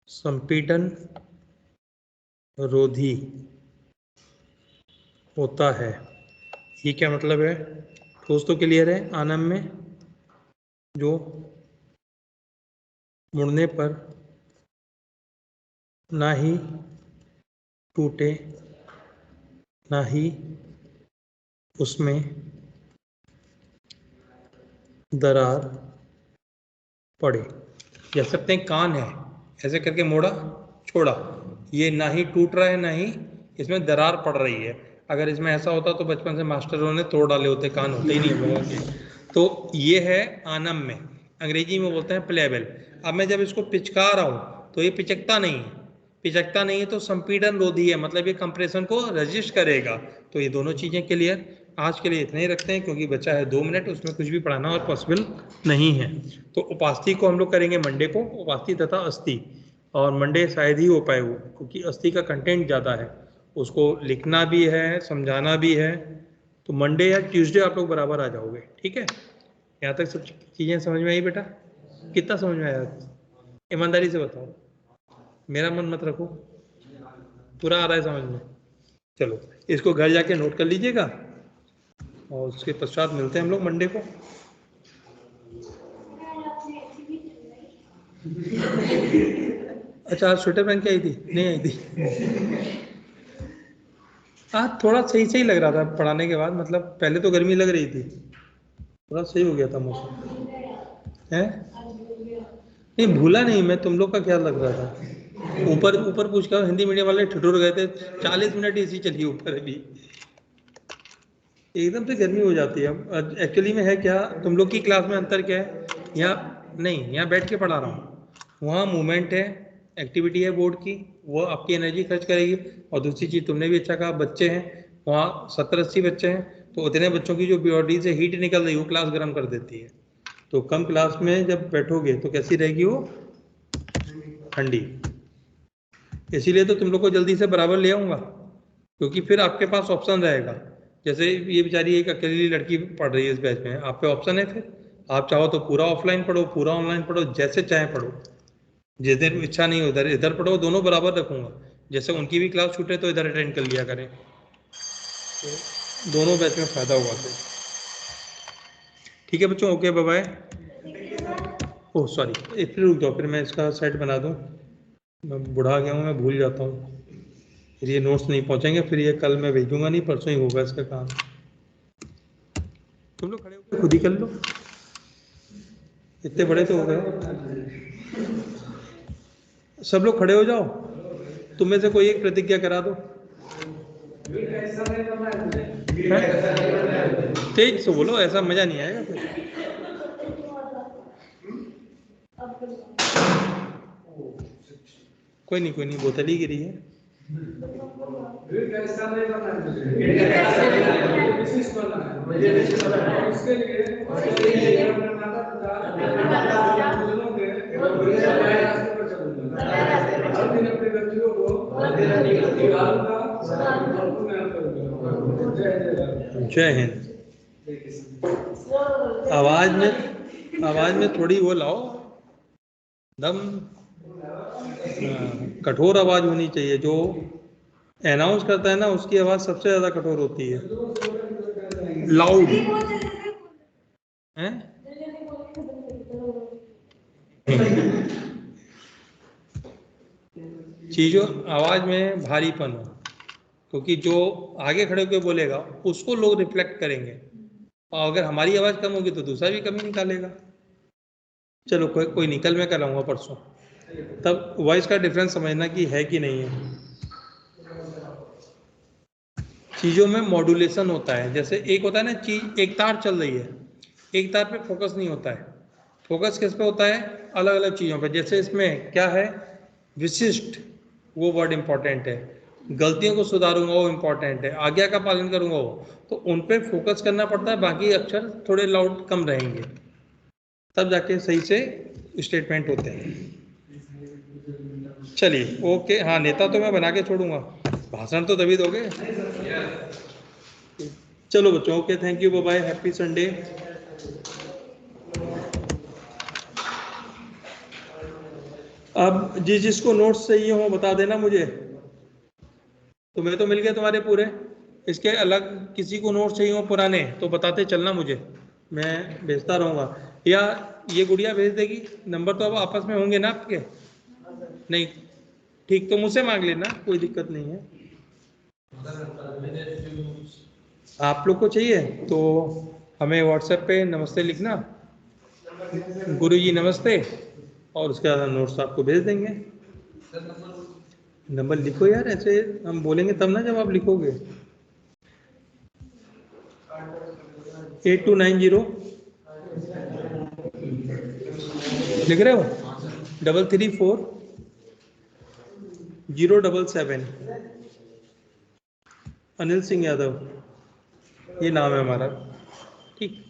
संपीड़न रोधी होता है। ये क्या मतलब है? ठोस तो क्लियर है, अनम्य जो मुड़ने पर ना ही टूटे ना ही उसमें दरार पड़े। कह सकते हैं कान है, ऐसे करके मोड़ा छोड़ा, ये ना ही टूट रहा है ना ही इसमें दरार पड़ रही है। अगर इसमें ऐसा होता तो बचपन से मास्टरों ने तोड़ डाले होते, कान होते ही नहीं हम लोगों के। तो ये है आनम में, अंग्रेजी में बोलते हैं प्लेबल। अब मैं जब इसको पिचका रहा हूँ तो ये पिचकता नहीं है, पिचकता नहीं है तो संपीड़न रोधी है, मतलब ये कंप्रेशन को रजिस्ट करेगा। तो ये दोनों चीज़ें क्लियर। आज के लिए इतने ही रखते हैं क्योंकि बचा है 2 मिनट, उसमें कुछ भी पढ़ाना और पॉसिबल नहीं है। तो उपास्थि को हम लोग करेंगे मंडे को, उपास्थि तथा अस्थि, और मंडे शायद ही हो पाए वो क्योंकि अस्थि का कंटेंट ज़्यादा है, उसको लिखना भी है समझाना भी है। तो मंडे या ट्यूसडे आप लोग बराबर आ जाओगे, ठीक है। यहाँ तक सब चीज़ें समझ में आई बेटा? कितना समझ में आया? ईमानदारी से बताओ, मेरा मन मत रखो, पूरा आ रहा है समझ में? चलो इसको घर जाके नोट कर लीजिएगा और उसके पश्चात मिलते हैं हम लोग मंडे को। अच्छा आज स्वेटर पहन के आई थी? नहीं आई थी? आज थोड़ा सही सही लग रहा था पढ़ाने के बाद, मतलब पहले तो गर्मी लग रही थी, थोड़ा सही हो गया था मौसम है। नहीं भूला नहीं मैं, तुम लोग का ख्याल रख रहा था। ऊपर ऊपर पूछ कर हिंदी मीडियम वाले ठिठुर गए थे, 40 मिनट एसी चली ऊपर, अभी एकदम से गर्मी हो जाती है। एक्चुअली में है क्या, तुम लोग की क्लास में अंतर क्या है, यहाँ नहीं यहाँ बैठ के पढ़ा रहा हूँ, वहाँ मूवमेंट है, एक्टिविटी है बोर्ड की, वो आपकी एनर्जी खर्च करेगी। और दूसरी चीज़ तुमने भी अच्छा कहा, बच्चे हैं वहाँ 70-80 बच्चे हैं, तो उतने बच्चों की जो बॉडी से हीट निकल रही है वो क्लास गर्म कर देती है। तो कम क्लास में जब बैठोगे तो कैसी रहेगी वो? ठंडी। इसीलिए तो तुम लोग को जल्दी से बराबर ले आऊँगा, क्योंकि फिर आपके पास ऑप्शन रहेगा। जैसे ये बेचारी एक अकेली लड़की पढ़ रही है इस बैच में, आप पे ऑप्शन है, फिर आप चाहो तो पूरा ऑफलाइन पढ़ो, पूरा ऑनलाइन पढ़ो, जैसे चाहे पढ़ो। जिस दिन इच्छा नहीं उधर इधर पढ़ो, दोनों बराबर रखूंगा। जैसे उनकी भी क्लास छूटे तो इधर अटेंड कर लिया करें, तो दोनों बैच में फायदा हुआ था। ठीक है बच्चों, okay bye bye. Oh sorry, फिर रुक जाओ, फिर मैं इसका सेट बना दूँ। मैं बुढ़ा गया हूँ, मैं भूल जाता हूँ, फिर ये नोट्स नहीं पहुँचेंगे, फिर ये कल मैं भेजूंगा नहीं, परसों ही होगा इसका काम। तुम लोग खड़े होकर खुद ही कर लो, इतने बड़े तो हो गए। सब लोग खड़े हो जाओ, तुम में से कोई एक प्रतिज्ञा करा दो। तेज से बोलो, ऐसा मजा नहीं आएगा फिर। कोई नहीं बोतल ही गिरी है। जय हिंद। आवाज में थोड़ी वो लाओ दम, कठोर आवाज होनी चाहिए। जो अनाउंस करता है ना उसकी आवाज सबसे ज्यादा कठोर होती है, लाउड है। चीजों आवाज में भारीपन हो, क्योंकि जो आगे खड़े होकर बोलेगा उसको लोग रिफ्लेक्ट करेंगे, और अगर हमारी आवाज कम होगी तो दूसरा भी कम ही निकालेगा। चलो कोई नहीं, कल मैं कराऊंगा परसों, तब वॉइस का डिफरेंस समझना कि है कि नहीं है। चीज़ों में मॉड्यूलेशन होता है, जैसे एक होता है ना चीज, एक तार चल रही है, एक तार पे फोकस नहीं होता है। फोकस किस पे होता है? अलग अलग चीज़ों पे। जैसे इसमें क्या है, विशिष्ट, वो वर्ड इंपॉर्टेंट है। गलतियों को सुधारूंगा वो इंपॉर्टेंट है। आज्ञा का पालन करूंगा वो, तो उन पे फोकस करना पड़ता है। बाकी अक्षर थोड़े लाउड कम रहेंगे, तब जाके सही से स्टेटमेंट होते हैं। चलिए ओके। हाँ नेता तो मैं बना के छोड़ूंगा, भाषण तो तभी दोगे। चलो बच्चों, okay, thank you, bye bye, happy Sunday. अब जिसको नोट्स चाहिए हो बता देना मुझे। तुम्हें तो मिल गए तुम्हारे पूरे, इसके अलग किसी को नोट्स चाहिए हो पुराने तो बताते चलना मुझे, मैं भेजता रहूँगा। या ये गुड़िया भेज देगी, नंबर तो अब आपस में होंगे ना आपके? नहीं ठीक, तो मुझसे मांग लेना, कोई दिक्कत नहीं है। आप लोग को चाहिए तो हमें व्हाट्सएप पे नमस्ते लिखना, गुरुजी नमस्ते, और उसके बाद नोट्स आपको भेज देंगे। नंबर लिखो यार, ऐसे हम बोलेंगे तब ना जब आप लिखोगे। 8290 लिख रहे हो? 334 077। अनिल सिंह यादव, ये नाम है हमारा। ठीक,